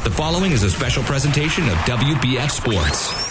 The following is a special presentation of WBF Sports.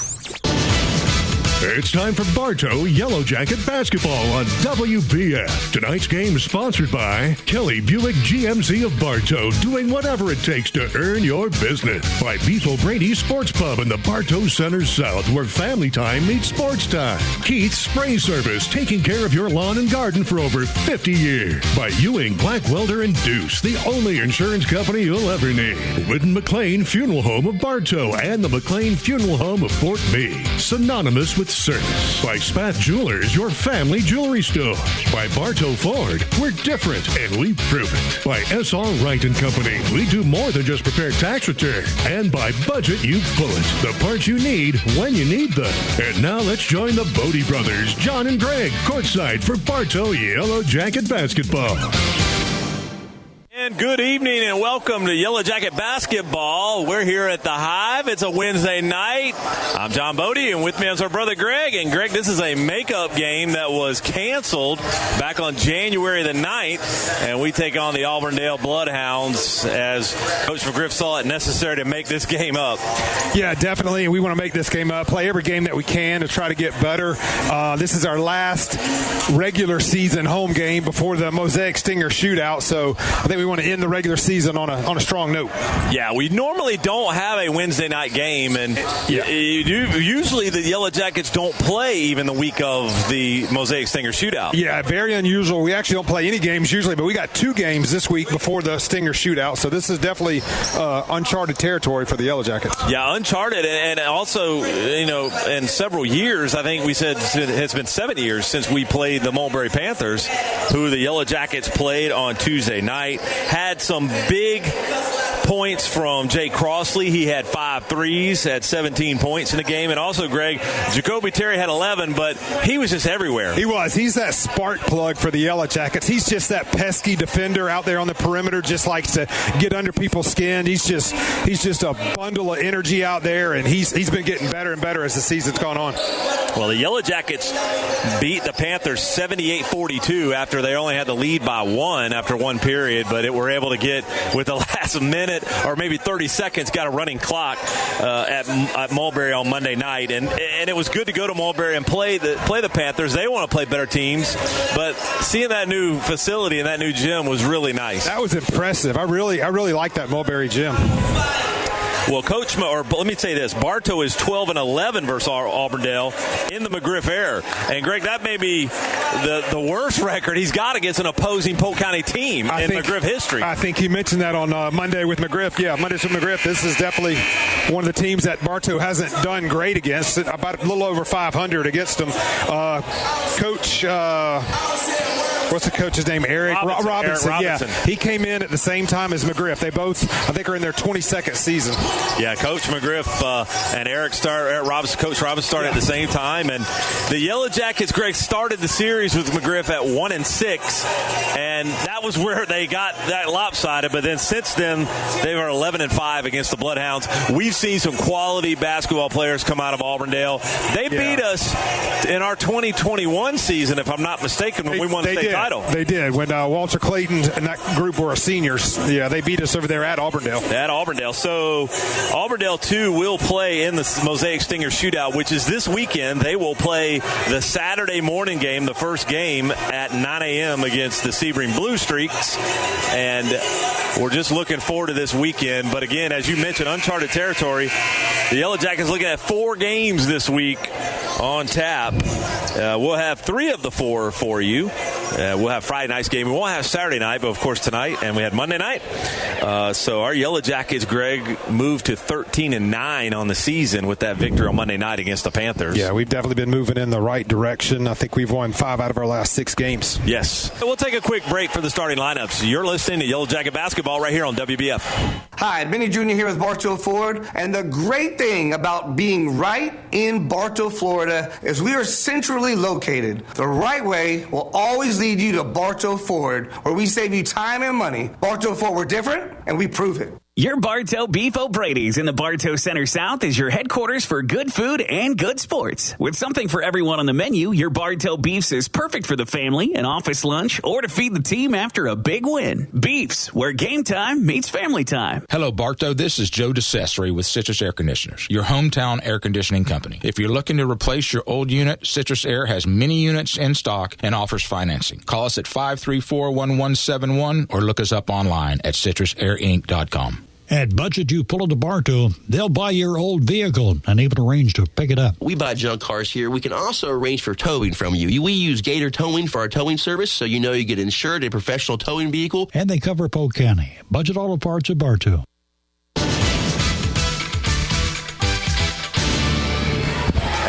It's time for Bartow Yellow Jacket basketball on WBF. Tonight's game is sponsored by Kelly Buick GMC of Bartow, doing whatever it takes to earn your business. By Beef O'Brady Sports Pub in the Bartow Center South, where family time meets sports time. Keith's Spray Service, taking care of your lawn and garden for over 50 years. By Ewing, Blackwelder, and Deuce, the only insurance company you'll ever need. Whitten McLean Funeral Home of Bartow and the McLean Funeral Home of Fort Meade, synonymous with service. By Spath Jewelers, your family jewelry store. By Bartow Ford, we're different and we prove it. By S.R. Wright & Company, we do more than just prepare tax returns. And by Budget You Bullet, the parts you need when you need them. And now let's join the Bodie brothers, John and Greg, courtside for Bartow Yellow Jacket basketball. And good evening and welcome to Yellow Jacket basketball. We're here at the Hive. It's a Wednesday night. I'm John Bodie, and with me is our brother Greg. And Greg, this is a makeup game that was canceled back on January the 9th, and we take on the Auburndale Bloodhounds as Coach McGriff saw it necessary to make this game up. Yeah, definitely. We want to make this game up, play every game that we can to try to get better. This is our last regular season home game before the Mosaic Stinger shootout, so I think we want to end the regular season on a strong note. Yeah, we normally don't have a Wednesday night game, and usually the Yellow Jackets don't play even the week of the Mosaic Stinger shootout. Yeah, very unusual. We actually don't play any games usually, but we got 2 games this week before the Stinger shootout, so this is definitely uncharted territory for the Yellow Jackets. Yeah, uncharted, and also, in several years, I think we said it's been 7 years since we played the Mulberry Panthers, who the Yellow Jackets played on Tuesday night. Had some big points from Jay Crossley. He had 5 threes, had 17 points in the game. And also, Greg, Jacoby Terry had 11, but he was just everywhere. He was. He's that spark plug for the Yellow Jackets. He's just that pesky defender out there on the perimeter, just likes to get under people's skin. He's just a bundle of energy out there, and he's been getting better and better as the season's gone on. Well, the Yellow Jackets beat the Panthers 78-42 after they only had the lead by 1 after 1 period, but we're able to get, with the last minute or maybe 30 seconds, got a running clock at Mulberry on Monday night, and it was good to go to Mulberry and play the Panthers. They want to play better teams, but seeing that new facility and that new gym was really nice. That was impressive. I really like that Mulberry gym. Well, let me say this. Bartow is 12-11 versus Auburndale in the McGriff era. And, Greg, that may be the worst record he's got against an opposing Polk County team in McGriff history. I think he mentioned that on Monday with McGriff. Yeah, Mondays with McGriff. This is definitely one of the teams that Bartow hasn't done great against. About a little over 500 against them. Coach... what's the coach's name? Robinson. Yeah, he came in at the same time as McGriff. They both, I think, are in their 22nd season. Yeah, Coach McGriff and Coach Robinson started at the same time. And the Yellow Jackets, Greg, started the series with McGriff at 1-6, and that was where they got that lopsided. But then since then, they were 11-5 against the Bloodhounds. We've seen some quality basketball players come out of Auburndale. They beat us in our 2021 season, if I'm not mistaken, when we won the state title. They did. When Walter Clayton and that group were seniors, they beat us over there at Auburndale. So Auburndale, too, will play in the Mosaic Stinger shootout, which is this weekend. They will play the Saturday morning game, the first game, at 9 a.m. against the Sebring Blue Streaks. And we're just looking forward to this weekend. But, again, as you mentioned, uncharted territory. The Yellow Jackets looking at 4 games this week on tap. We'll have 3 of the 4 for you. We'll have Friday night's game. We won't have Saturday night, but, of course, tonight. And we had Monday night. So our Yellow Jackets, Greg, moved to 13-9 on the season with that victory on Monday night against the Panthers. Yeah, we've definitely been moving in the right direction. I think we've won 5 out of our last 6 games. Yes. We'll take a quick break for the starting lineups. You're listening to Yellow Jacket Basketball right here on WBF. Hi, Benny Jr. here with Bartow Ford. And the great thing about being right in Bartow, Florida, is we are centrally located. The right way will always lead you to Bartow Ford, where we save you time and money. Bartow Ford, we're different, and we prove it. Your Bartow Beef O'Brady's in the Bartow Center South is your headquarters for good food and good sports. With something for everyone on the menu, your Bartow Beefs is perfect for the family, an office lunch, or to feed the team after a big win. Beefs, where game time meets family time. Hello, Bartow. This is Joe DeCesare with Citrus Air Conditioners, your hometown air conditioning company. If you're looking to replace your old unit, Citrus Air has many units in stock and offers financing. Call us at 534-1171 or look us up online at citrusairinc.com. At Budget You Pull into Bartow, they'll buy your old vehicle and even arrange to pick it up. We buy junk cars here. We can also arrange for towing from you. We use Gator Towing for our towing service, so you know you get insured a professional towing vehicle. And they cover Polk County. Budget Auto Parts at Bartow.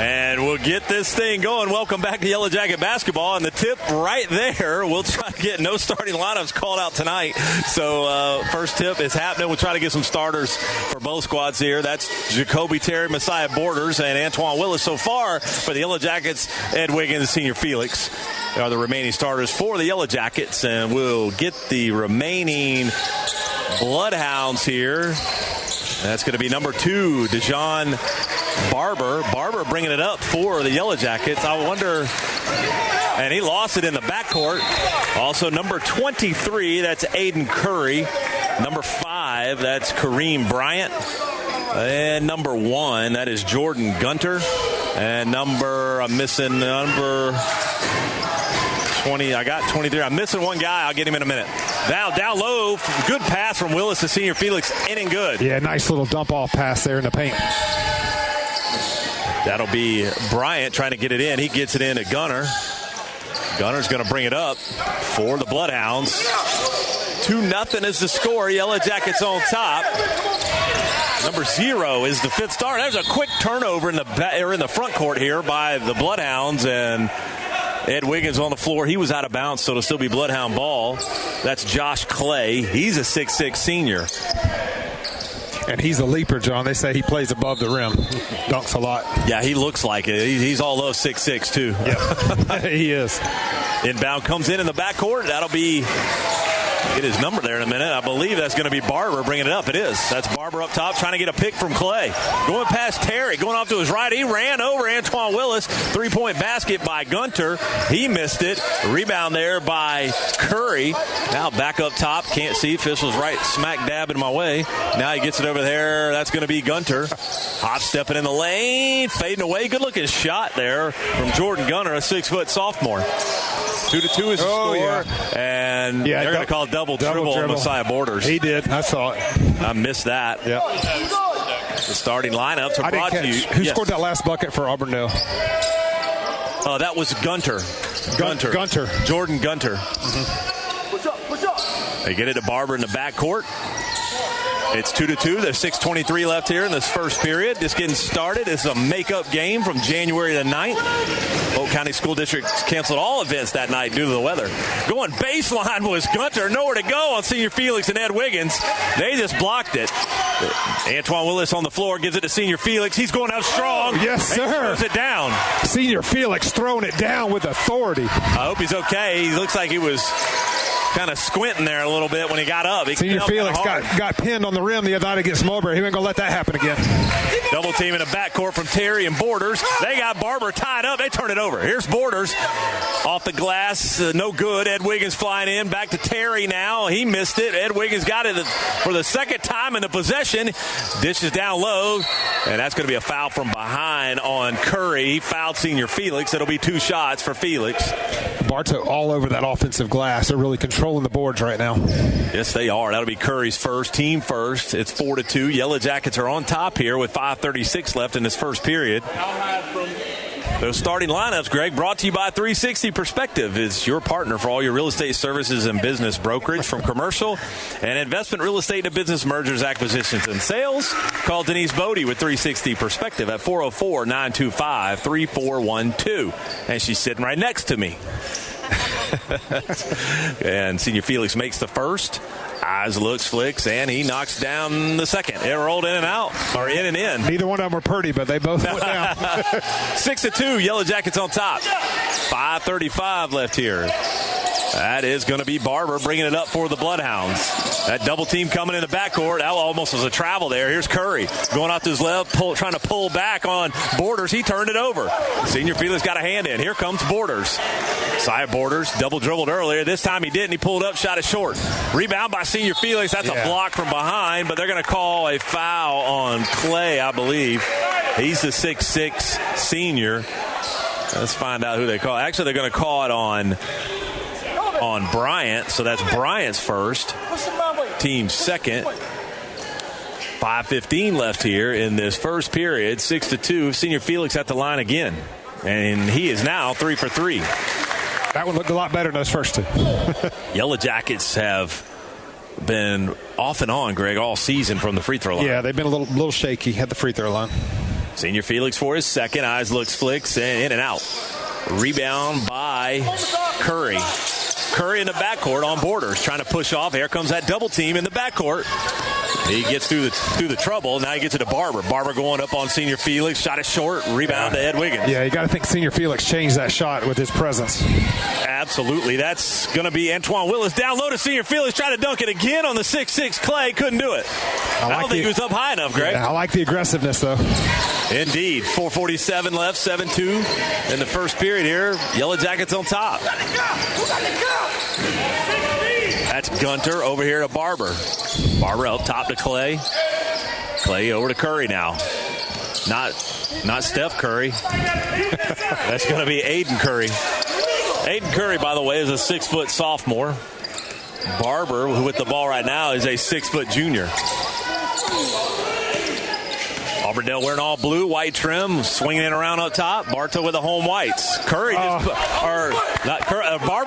And we'll get this thing going. Welcome back to Yellow Jacket basketball. And the tip right there, we'll try to get no starting lineups called out tonight. So first tip is happening. We'll try to get some starters for both squads here. That's Jacoby Terry, Messiah Borders, and Antoine Willis. So far for the Yellow Jackets, Ed Wiggins, Senior Felix are the remaining starters for the Yellow Jackets. And we'll get the remaining Bloodhounds here. That's going to be number 2, Dejon Barber. Barber bringing it up for the Yellow Jackets. I wonder, and he lost it in the backcourt. Also number 23, that's Aiden Curry. Number 5, that's Kareem Bryant. And number 1, that is Jordan Gunter. And I'm missing number 20. I got 23. I'm missing one guy. I'll get him in a minute. Down low. Good pass from Willis to Senior Felix. In and good. Yeah, nice little dump-off pass there in the paint. That'll be Bryant trying to get it in. He gets it in to Gunner. Gunner's going to bring it up for the Bloodhounds. 2-0 is the score. Yellow Jackets on top. Number 0 is the 5th star. There's a quick turnover in the front court here by the Bloodhounds, and Ed Wiggins on the floor. He was out of bounds, so it'll still be Bloodhound ball. That's Josh Clay. He's a 6'6 senior. And he's a leaper, John. They say he plays above the rim. Dunks a lot. Yeah, he looks like it. He's all those 6'6", too. Yeah, he is. Inbound comes in the backcourt. That'll be... Get his number there in a minute. I believe that's going to be Barber bringing it up. It is. That's Barber up top trying to get a pick from Clay. Going past Terry. Going off to his right. He ran over Antoine Willis. 3-point basket by Gunter. He missed it. Rebound there by Curry. Now back up top. Can't see. Official's right smack dab in my way. Now he gets it over there. That's going to be Gunter. Hot stepping in the lane. Fading away. Good looking shot there from Jordan Gunter, a 6-foot sophomore. 2-2 is the score. Yeah. And they're going to call double dribble on Messiah Borders. He did. I saw it. I missed that. Yep. The starting lineups are brought to you. Who scored that last bucket for Auburndale? That was Gunter. Gunter. Jordan Gunter. Mm-hmm. They get it to Barber in the backcourt. It's 2-2. There's 6:23 left here in this first period. Just getting started. It's a makeup game from January the 9th. Polk County School District canceled all events that night due to the weather. Going baseline was Gunter. Nowhere to go on Senior Felix and Ed Wiggins. They just blocked it. Antoine Willis on the floor gives it to Senior Felix. He's going out strong. Yes, sir. He throws it down. Senior Felix throwing it down with authority. I hope he's okay. He looks like he was kind of squinting there a little bit when he got up. Senior Felix got pinned on the rim the other night against Mulberry. He ain't going to let that happen again. Double team in the backcourt from Terry and Borders. They got Barber tied up. They turn it over. Here's Borders off the glass. No good. Ed Wiggins flying in. Back to Terry now. He missed it. Ed Wiggins got it for the second time in the possession. Dishes down low. And that's going to be a foul from behind on Curry. He fouled Senior Felix. It'll be 2 shots for Felix. Bartow all over that offensive glass. They're really controlling the boards right now. Yes, they are. That'll be Curry's first, team first. It's 4-2. Yellow Jackets are on top here with 5:36 left in this first period. Those starting lineups, Greg, brought to you by 360 Perspective. Is your partner for all your real estate services and business brokerage, from commercial and investment real estate to business mergers, acquisitions, and sales. Call Denise Bodie with 360 Perspective at 404-925-3412. And she's sitting right next to me. And Senior Felix makes the first. Eyes, looks, flicks, and he knocks down the second. It rolled in and out, or in and in. Neither one of them were pretty, but they both went down. 6-2, Yellow Jackets on top. 5:35 left here. That is going to be Barber bringing it up for the Bloodhounds. That double team coming in the backcourt. That almost was a travel there. Here's Curry going out to his left, trying to pull back on Borders. He turned it over. Senior Felix got a hand in. Here comes Borders. Side Borders double dribbled earlier. This time he didn't. He pulled up, shot it short. Rebound by Senior Felix. That's a block from behind, but they're going to call a foul on Clay, I believe. He's the 6'6 senior. Let's find out who they call. Actually, they're going to call it on Bryant, so that's Bryant's first, team's second. 5:15 left here in this first period, 6-2. Senior Felix at the line again, and he is now 3 for 3. That one looked a lot better than those first two. Yellow Jackets have been off and on, Greg, all season from the free throw line. Yeah, they've been a little shaky at the free throw line. Senior Felix for his second. Eyes looks, flicks, and in and out. Rebound by Curry. Curry in the backcourt on Borders, trying to push off. Here comes that double team in the backcourt. He gets through the trouble. Now he gets it to Barber. Barber going up on Senior Felix. Shot it short. Rebound to Ed Wiggins. Yeah, you got to think Senior Felix changed that shot with his presence. Absolutely. That's going to be Antoine Willis. Down low to Senior Felix. Try to dunk it again on the 6'6 Clay. Couldn't do it. I don't think he was up high enough, Greg. Yeah, I like the aggressiveness, though. Indeed. 4:47 left, 7-2 in the first period here. Yellow Jackets on top. That's Gunter over here to Barber. Barber up top to Clay. Clay over to Curry now. Not Steph Curry. That's going to be Aiden Curry. Aiden Curry, by the way, is a 6-foot sophomore. Barber, who with the ball right now, is a 6-foot junior. Auburndale wearing all blue, white trim, swinging it around up top. Bartow with the home whites. Barber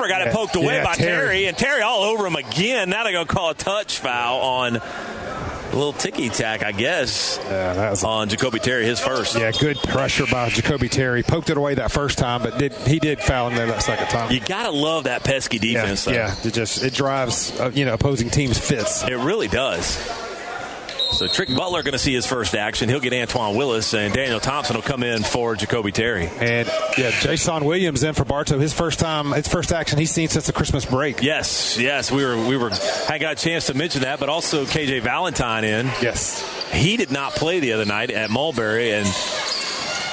got it poked away by Terry, and Terry all over him again. Now they're going to call a touch foul on a little ticky-tack, I guess, on Jacoby Terry, his first. Yeah, good pressure by Jacoby Terry. Poked it away that first time, but he did foul him there that second time. You got to love that pesky defense, though. Yeah, it drives opposing teams fits. It really does. So Trick Butler going to see his first action. He'll get Antoine Willis, and Daniel Thompson will come in for Jacoby Terry. And Jason Williams in for Bartow. His first action he's seen since the Christmas break. Yes. I got a chance to mention that, but also KJ Valentine in. Yes. He did not play the other night at Mulberry, and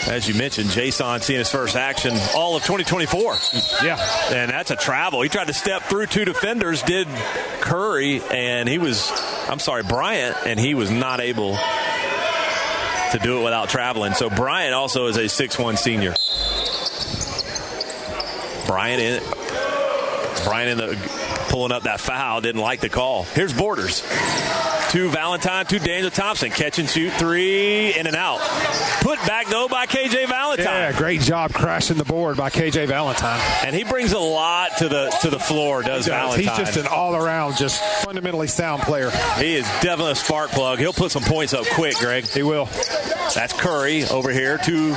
as you mentioned, Jason seeing his first action all of 2024. Yeah. And that's a travel. He tried to step through two defenders, did Bryant, and he was not able to do it without traveling. So Bryant also is a 6'1 senior. Bryant pulling up that foul, didn't like the call. Here's Borders. To Valentine, to Daniel Thompson. Catch and shoot, three, in and out. Put back, though, by KJ Valentine. Yeah, great job crashing the board by KJ Valentine. And he brings a lot to the floor, does Valentine. He's just an all-around, just fundamentally sound player. He is definitely a spark plug. He'll put some points up quick, Greg. He will. That's Curry over here to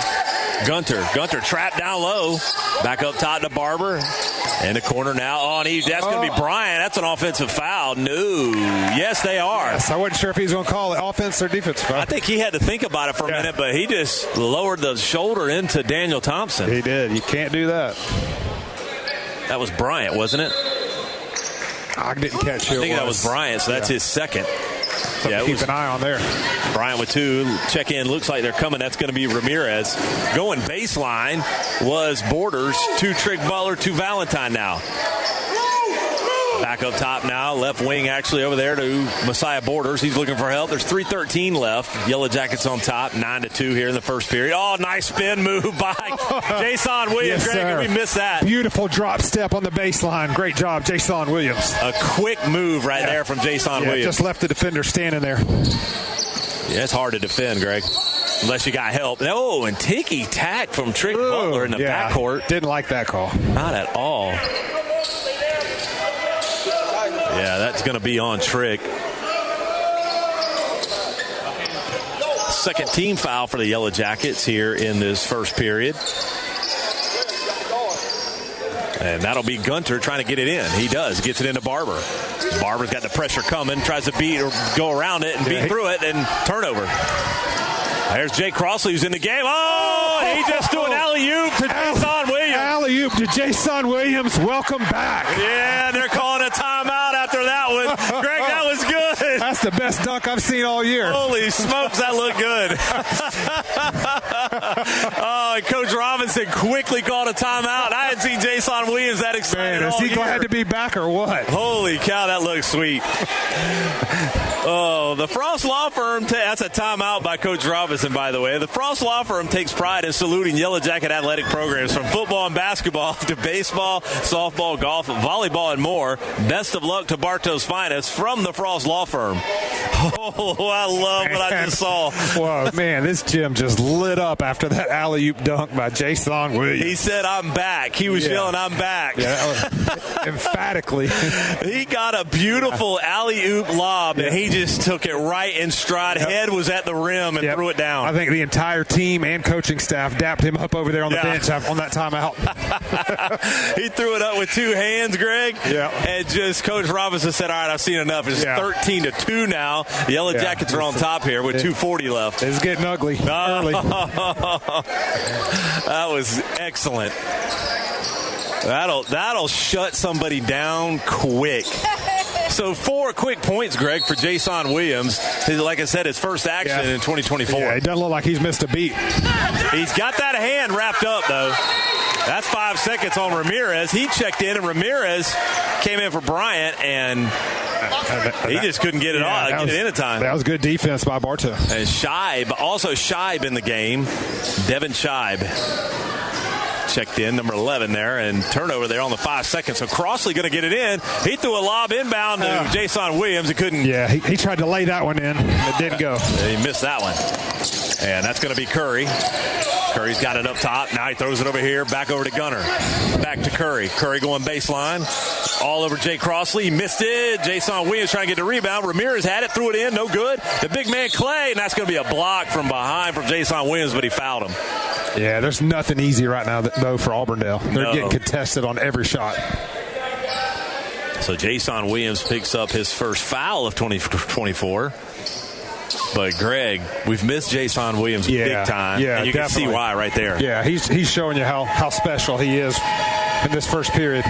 Gunter. Gunter trapped down low. Back up top to Barber. In the corner now. That's going to be Bryant. That's an offensive foul. No. Yes, they are. Yes, I wasn't sure if he was going to call it offense or defense foul. I think he had to think about it for a minute, but he just lowered the shoulder into Daniel Thompson. He did. You can't do that. That was Bryant, wasn't it? I didn't catch who it was. I think that was Bryant, so that's his second. Keep an eye on there. Bryant with two. Check in. Looks like they're coming. That's going to be Ramirez. Going baseline was Borders to Trick Butler to Valentine now. Back up top now. Left wing actually over there to Messiah Borders. He's looking for help. There's 3:13 left. Yellow Jackets on top. 9-2 here in the first period. Oh, nice spin move by Jason Williams. Yes, Greg, we missed that. Beautiful drop step on the baseline. Great job, Jason Williams. A quick move right there from Jason Williams. Just left the defender standing there. Yeah, it's hard to defend, Greg, unless you got help. Oh, and ticky-tack from Trick Butler in the backcourt. Didn't like that call. Not at all. Yeah, that's going to be on Trick. Second team foul for the Yellow Jackets here in this first period. And that'll be Gunter trying to get it in. He does. Gets it into Barber. Barber's got the pressure coming. Tries to beat or go around it and beat through it and turnover. There's Jay Crossley who's in the game. Oh, he just threw an alley-oop to Jason Williams. Alley-oop alley-oop to Jason Williams. Welcome back. Yeah, they're calling a timeout after that one. Greg, that was good. That's the best dunk I've seen all year. Holy smokes, that looked good. And Coach Robinson quickly called a timeout. I hadn't seen Jason Williams that excited. Man, is he glad to be back or what? Holy cow, that looks sweet. Oh, the Frost Law Firm, that's a timeout by Coach Robinson, by the way. The Frost Law Firm takes pride in saluting Yellow Jacket athletic programs from football and basketball to baseball, softball, golf, volleyball, and more. Best of luck to Bartow's finest from the Frost Law Firm. Oh, I love what I just saw. Whoa, man, this gym just lit up after that alley-oop dunk by Jason Williams. He said, I'm back. He was yelling, I'm back. Yeah, emphatically. He got a beautiful alley-oop lob, and he just took it right in stride. Head was at the rim and threw it down. I think the entire team and coaching staff dapped him up over there on the bench on that timeout. He threw it up with two hands, Greg. Yeah. And just Coach Robinson said, all right, I've seen enough. It's 13-2 now. The Yellow Jackets are on top here with 2:40 left. It's getting ugly early. That was excellent. That'll shut somebody down quick. So 4 quick points, Greg, for Jason Williams. Like I said, his first action in 2024. Yeah, it doesn't look like he's missed a beat. He's got that hand wrapped up, though. That's 5 seconds on Ramirez. He checked in, and Ramirez came in for Bryant, and he just couldn't get it get it in in time. That was good defense by Bartow. And Scheib in the game. Devin Scheib checked in, number 11 there, and turnover there on the 5 seconds. So Crossley going to get it in. He threw a lob inbound to Jason Williams. He couldn't. Yeah, he tried to lay that one in. It didn't go. He missed that one. And that's going to be Curry. Curry's got it up top. Now he throws it over here, back over to Gunner. Back to Curry. Curry going baseline. All over Jay Crossley. He missed it. Jason Williams trying to get the rebound. Ramirez had it, threw it in, no good. The big man Clay, and that's going to be a block from behind from Jason Williams, but he fouled him. Yeah, there's nothing easy right now, though, for Auburndale. They're getting contested on every shot. So Jason Williams picks up his first foul of 2024. But, Greg, we've missed Jason Williams big time. Yeah, and you can see why right there. Yeah, he's showing you how special he is in this first period.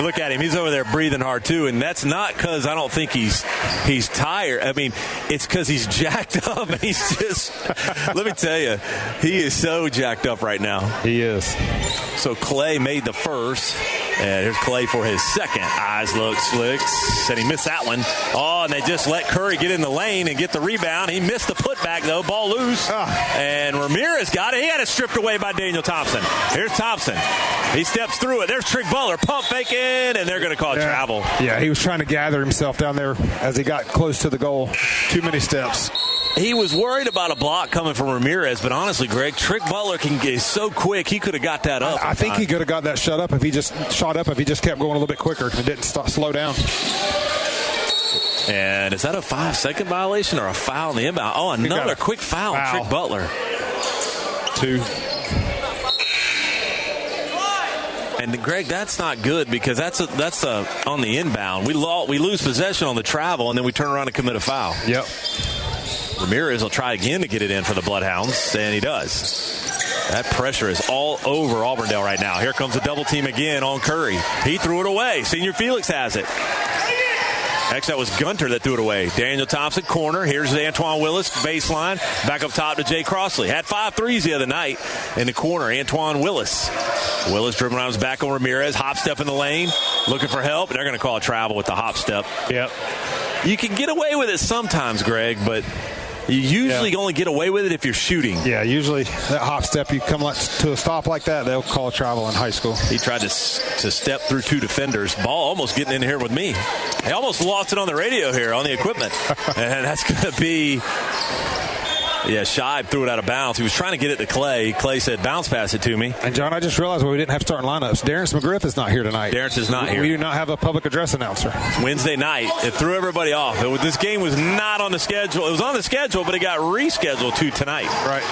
Look at him. He's over there breathing hard, too. And that's not because I don't think he's tired. I mean, it's because he's jacked up. And he's just, let me tell you, he is so jacked up right now. He is. So Clay made the first. And here's Clay for his second. Eyes look slick. Said he missed that one. Oh, and they just let Curry get in the lane and get the rebound. He missed the putback, though. Ball loose. And Ramirez got it. He had it stripped away by Daniel Thompson. Here's Thompson. He steps through it. There's Trick Butler. Pump faking, and they're going to call travel. Yeah, he was trying to gather himself down there as he got close to the goal. Too many steps. He was worried about a block coming from Ramirez, but honestly, Greg, Trick Butler is so quick, he could have got that up. I think he could have got that shot up if he just kept going a little bit quicker and didn't slow down. And is that a 5-second violation or a foul in the inbound? Oh, another quick foul. Trick Butler. 2. And Greg, that's not good because that's on the inbound. We lose possession on the travel, and then we turn around and commit a foul. Yep. Ramirez will try again to get it in for the Bloodhounds, and he does. That pressure is all over Auburndale right now. Here comes a double team again on Curry. He threw it away. Senior Felix has it. Actually, that was Gunter that threw it away. Daniel Thompson, corner. Here's Antoine Willis, baseline. Back up top to Jay Crossley. Had 5 threes the other night in the corner. Antoine Willis. Willis dribbling around his back on Ramirez. Hop step in the lane. Looking for help. They're going to call a travel with the hop step. Yep. You can get away with it sometimes, Greg, but you usually only get away with it if you're shooting. Yeah, usually that hop step, you come to a stop like that, they'll call a travel in high school. He tried to step through 2 defenders. Ball almost getting in here with me. He almost lost it on the radio here on the equipment. And that's going to be... Yeah, Scheib threw it out of bounds. He was trying to get it to Clay. Clay said, bounce pass it to me. And, John, I just realized we didn't have starting lineups. Darren McGriff is not here tonight. Darren is not here. We do not have a public address announcer. Wednesday night. It threw everybody off. This game was not on the schedule. It was on the schedule, but it got rescheduled to tonight. Right.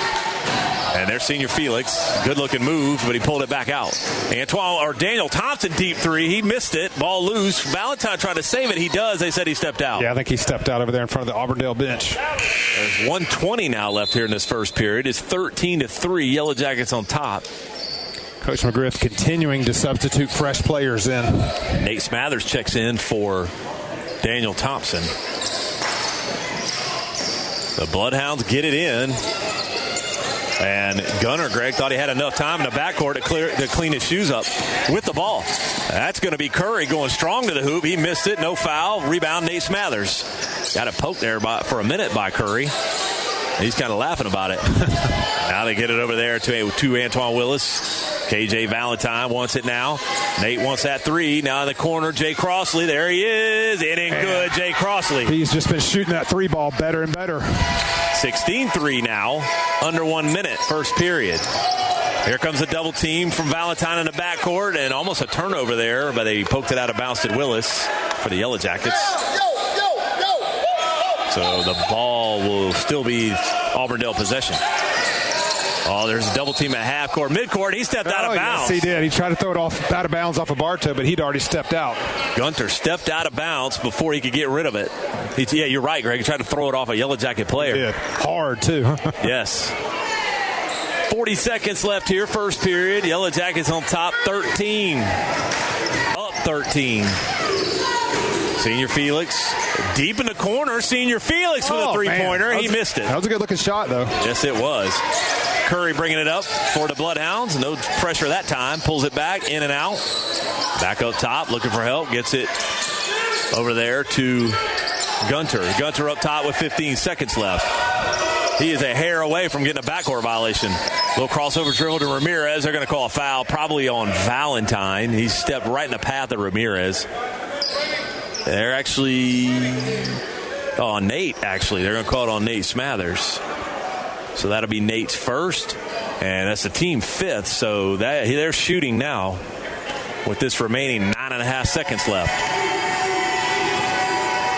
And there's Senior Felix. Good-looking move, but he pulled it back out. Daniel Thompson, deep three. He missed it. Ball loose. Valentine tried to save it. He does. They said he stepped out. Yeah, I think he stepped out over there in front of the Auburndale bench. There's 1:20 now left here in this first period. It's 13-3. Yellow Jackets on top. Coach McGriff continuing to substitute fresh players in. Nate Smathers checks in for Daniel Thompson. The Bloodhounds get it in. And Gunner, Greg, thought he had enough time in the backcourt to clean his shoes up with the ball. That's going to be Curry going strong to the hoop. He missed it. No foul. Rebound, Nate Smathers. Got a poke there for a minute by Curry. He's kind of laughing about it. Now they get it over there to Antoine Willis. KJ Valentine wants it now. Nate wants that three. Now in the corner, Jay Crossley. There he is. It ain't good, Jay Crossley. He's just been shooting that three ball better and better. 16-3 now. Under 1 minute, first period. Here comes a double team from Valentine in the backcourt, and almost a turnover there, but they poked it out of bounds to Willis for the Yellow Jackets. So the ball will still be Auburndale possession. Oh, there's a double team at half court. Midcourt, he stepped out of bounds. Yes, he did. He tried to throw it out of bounds off of Bartow, but he'd already stepped out. Gunter stepped out of bounds before he could get rid of it. Yeah, you're right, Greg. He tried to throw it off a Yellow Jacket player. He did. Hard, too. Yes. 40 seconds left here, first period. Yellow Jackets on top, 13. Up 13. Senior Felix, deep in the corner. Senior Felix with a three-pointer. He missed it. That was a good-looking shot, though. Yes, it was. Curry bringing it up for the Bloodhounds. No pressure that time. Pulls it back, in and out. Back up top, looking for help. Gets it over there to Gunter. Gunter up top with 15 seconds left. He is a hair away from getting a backcourt violation. Little crossover dribble to Ramirez. They're going to call a foul probably on Valentine. He stepped right in the path of Ramirez. They're actually on Nate, actually. They're going to call it on Nate Smathers. So that'll be Nate's first, and that's the team fifth. So they're shooting now with this remaining 9.5 seconds left.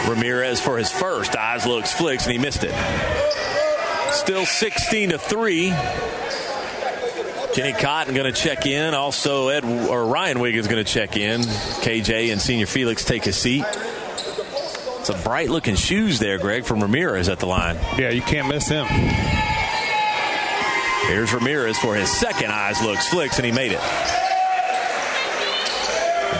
Ramirez for his first. Eyes looks, flicks, and he missed it. Still 16-3. Kenny Cotton going to check in. Also, Ryan Wiggins going to check in. KJ and Senior Felix take a seat. Some bright-looking shoes there, Greg, from Ramirez at the line. Yeah, you can't miss him. Here's Ramirez for his second. Eyes looks, flicks, and he made it.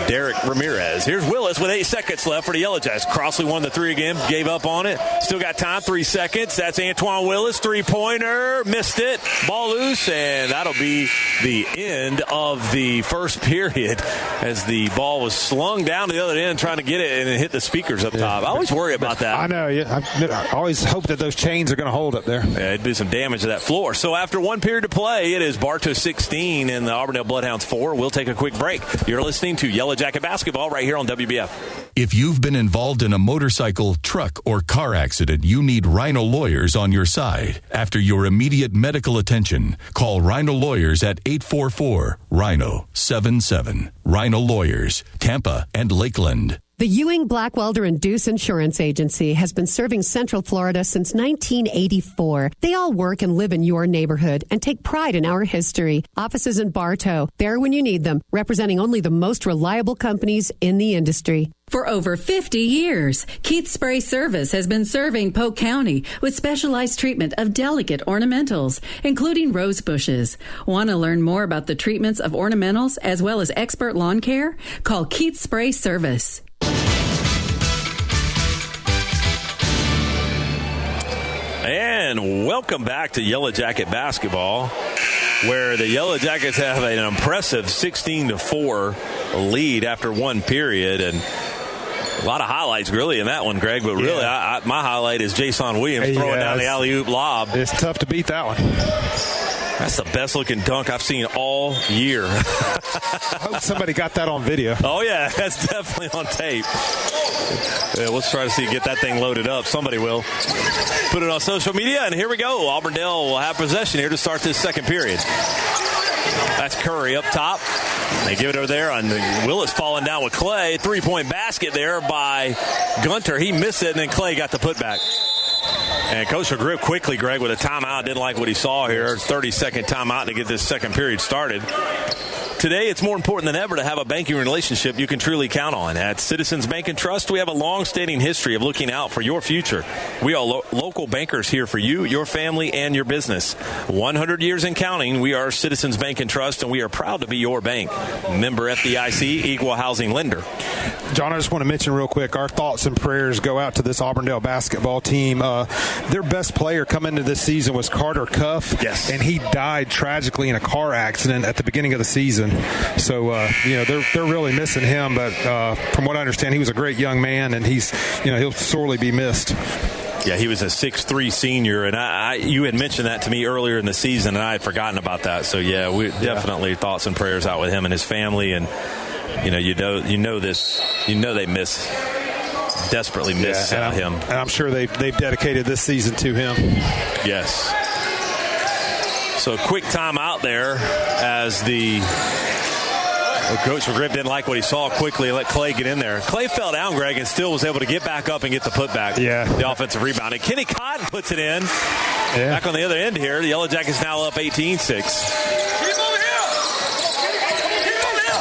Derek Ramirez. Here's Willis with 8 seconds left for the Yellow Jackets. Crossley won the three again, gave up on it. Still got time, 3 seconds. That's Antoine Willis, three-pointer, missed it. Ball loose, and that'll be the end of the first period as the ball was slung down to the other end trying to get it and it hit the speakers up top. I always worry about that. I know. Yeah. I always hope that those chains are going to hold up there. Yeah, it'd do some damage to that floor. So after 1 period to play, it is Bartow 16 and the Auburndale Bloodhounds 4. We'll take a quick break. You're listening to Yellow Jacket Basketball right here on WBF. If you've been involved in a motorcycle, truck, or car accident, you need Rhino Lawyers on your side. After your immediate medical attention, call Rhino Lawyers at 844-RHINO-77. Rhino Lawyers, Tampa and Lakeland. The Ewing, Blackwelder, and Deuce Insurance Agency has been serving Central Florida since 1984. They all work and live in your neighborhood and take pride in our history. Offices in Bartow, there when you need them, representing only the most reliable companies in the industry. For over 50 years, Keith Spray Service has been serving Polk County with specialized treatment of delicate ornamentals, including rose bushes. Want to learn more about the treatments of ornamentals as well as expert lawn care? Call Keith Spray Service. And welcome back to Yellow Jacket Basketball, where the Yellow Jackets have an impressive 16-4 lead after 1 period. And a lot of highlights really in that one, Greg, but really my highlight is Jason Williams throwing down the alley-oop lob. It's tough to beat that one. That's the best-looking dunk I've seen all year. I hope somebody got that on video. Oh, yeah, that's definitely on tape. Yeah, let's try to get that thing loaded up. Somebody will. Put it on social media, and here we go. Auburndale will have possession here to start this second period. That's Curry up top. They give it over there on Willis falling down with Clay. Three-point basket there by Gunter. He missed it, and then Clay got the putback. And Coach McGriff quickly, Greg, with a timeout. Didn't like what he saw here. 30-second timeout to get this second period started. Today, it's more important than ever to have a banking relationship you can truly count on. At Citizens Bank and Trust, we have a long-standing history of looking out for your future. We are local bankers here for you, your family, and your business. 100 years and counting, we are Citizens Bank and Trust, and we are proud to be your bank. Member FDIC, Equal Housing Lender. John, I just want to mention real quick, our thoughts and prayers go out to this Auburndale basketball team. Their best player coming into this season was Carter Cuff. Yes. And he died tragically in a car accident at the beginning of the season. So, they're really missing him. But from what I understand, he was a great young man, and he'll sorely be missed. Yeah, he was a 6'3" senior, and you had mentioned that to me earlier in the season, and I had forgotten about that. So, we definitely thoughts and prayers out with him and his family. And, they desperately miss him. And I'm sure they've dedicated this season to him. Yes. So a quick time out there as Coach McGriff didn't like what he saw quickly and let Clay get in there. Clay fell down, Greg, and still was able to get back up and get the putback. Yeah. The offensive rebound. And Kenny Cotton puts it in. Yeah. Back on the other end here. The Yellow Jackets now up 18-6.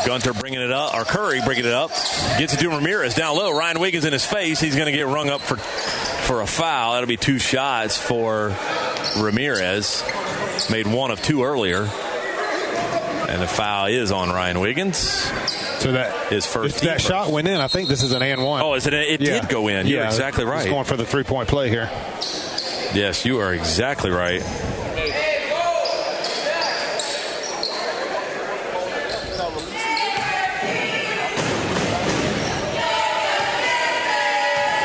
Gunter bringing it up, or Curry bringing it up. Gets it to Ramirez down low. Ryan Wiggins in his face. He's going to get rung up for a foul. That'll be 2 shots for Ramirez. Made 1 of 2 earlier. And the foul is on Ryan Wiggins. So his first. If that shot went in, I think this is an and one. Oh, is it? It did go in. You're exactly right. He's going for the 3-point play here. Yes, you are exactly right.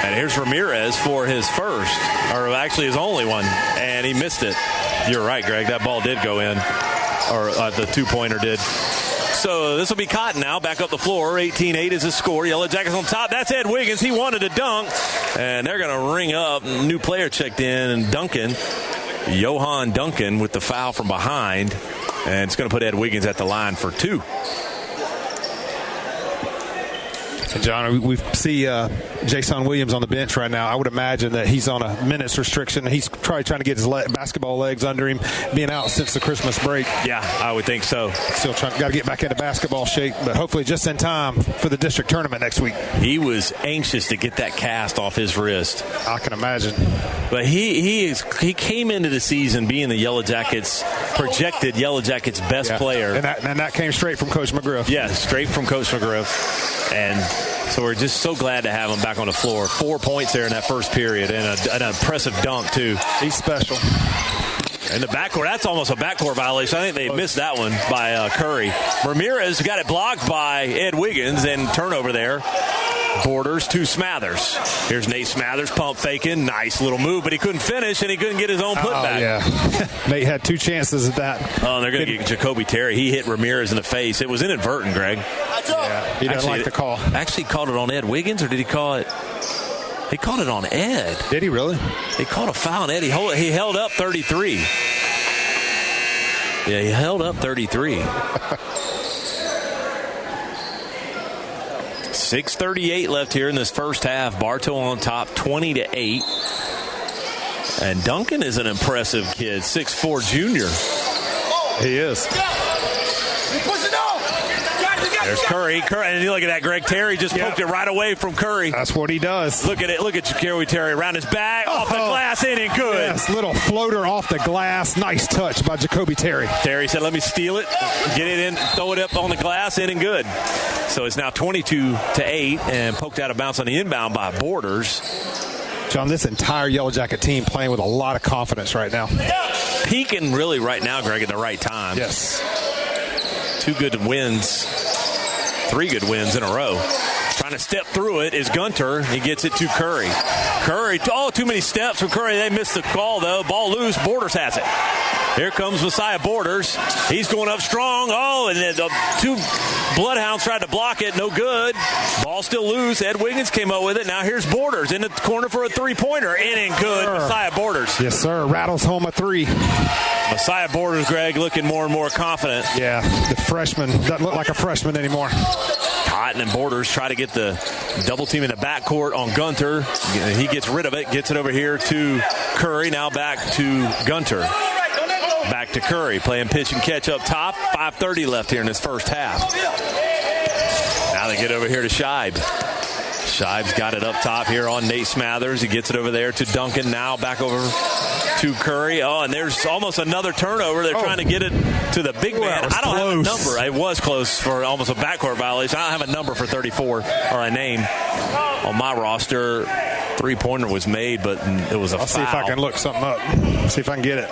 And here's Ramirez for his first, or actually his only one, and he missed it. You're right, Greg. That ball did go in. Or the 2-pointer did. So this will be Cotton now, back up the floor. 18-8 is the score. Yellow Jackets on top. That's Ed Wiggins. He wanted to dunk. And they're going to ring up. New player checked in, Duncan. Johan Duncan with the foul from behind. And it's going to put Ed Wiggins at the line for 2. And John, we see Jason Williams on the bench right now. I would imagine that he's on a minutes restriction. He's probably trying to get his basketball legs under him, being out since the Christmas break. Yeah, I would think so. Still got to get back into basketball shape, but hopefully just in time for the district tournament next week. He was anxious to get that cast off his wrist. I can imagine. But he came into the season being the Yellow Jackets, projected Yellow Jackets best player. And that came straight from Coach McGriff. Yeah, straight from Coach McGriff. And so we're just so glad to have him back on the floor. 4 points there in that first period, and an impressive dunk, too. He's special. And the backcourt, that's almost a backcourt violation. I think they missed that one by Curry. Ramirez got it blocked by Ed Wiggins, and turnover there. Borders to Smathers. Here's Nate Smathers pump faking. Nice little move, but he couldn't finish, and he couldn't get his own putback. Oh, yeah. Nate had 2 chances at that. Oh, they're going to get Jacoby Terry. He hit Ramirez in the face. It was inadvertent, Greg. Yeah, he doesn't like the call. Actually called it on Ed Wiggins, or did he call it? He called it on Ed. Did he really? He called a foul on Ed. He held up 33. Yeah, he held up 33. 6:38 left here in this first half. Bartow on top, 20-8. And Duncan is an impressive kid, 6'4" junior. He is. There's Curry. And you look at that, Greg. Terry just poked it right away from Curry. That's what he does. Look at it. Look at Jacoby Terry around his back, off the glass, in and good. Yes, little floater off the glass. Nice touch by Jacoby Terry. Terry said, let me steal it, get it in, throw it up on the glass, in and good. So it's now 22-8 and poked out of bounds on the inbound by Borders. John, this entire Yellow Jacket team playing with a lot of confidence right now. Peaking really right now, Greg, at the right time. Yes. 2 good wins. 3 good wins in a row. Trying to step through it is Gunter. He gets it to Curry. Curry, too many steps from Curry. They missed the call, though. Ball loose. Borders has it. Here comes Messiah Borders. He's going up strong. Oh, and the 2 Bloodhounds tried to block it. No good. Ball still loose. Ed Wiggins came up with it. Now here's Borders in the corner for a 3-pointer. In and good. Sir. Messiah Borders. Yes, sir. Rattles home a 3. Messiah Borders, Greg, looking more and more confident. Yeah, the freshman doesn't look like a freshman anymore. Cotton and Borders try to get the double team in the backcourt on Gunter. He gets rid of it, gets it over here to Curry. Now back to Gunter. Back to Curry, playing pitch and catch up top. 5:30 left here in this first half. Now they get over here to Scheib. Scheib's got it up top here on Nate Smathers. He gets it over there to Duncan. Now back over to Curry. Oh, and there's almost another turnover. They're trying to get it to the big man. I don't have a number. It was close for almost a backcourt violation. I don't have a number for 34 or a name on my roster. Three-pointer was made, but it was a foul. I'll see if I can look something up. See if I can get it.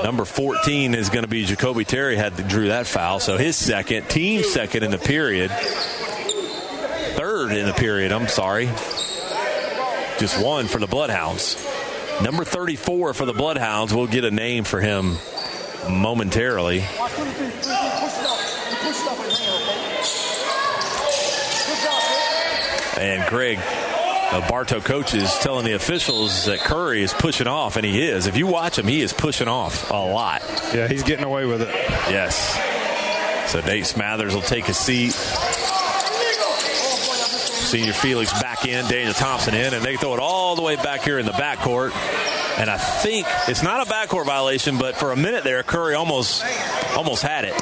Number 14 is going to be Jacoby Terry drew that foul. So his second, team second in the period. Third in the period, I'm sorry. Just one for the Bloodhounds. Number 34 for the Bloodhounds. We'll get a name for him momentarily. And Greg, the Bartow coach, is telling the officials that Curry is pushing off, and he is. If you watch him, he is pushing off a lot. Yeah, he's getting away with it. Yes. So Nate Smathers will take a seat. Senior Felix back in, Daniel Thompson in, and they throw it all the way back here in the backcourt. And I think it's not a backcourt violation, but for a minute there, Curry almost had it.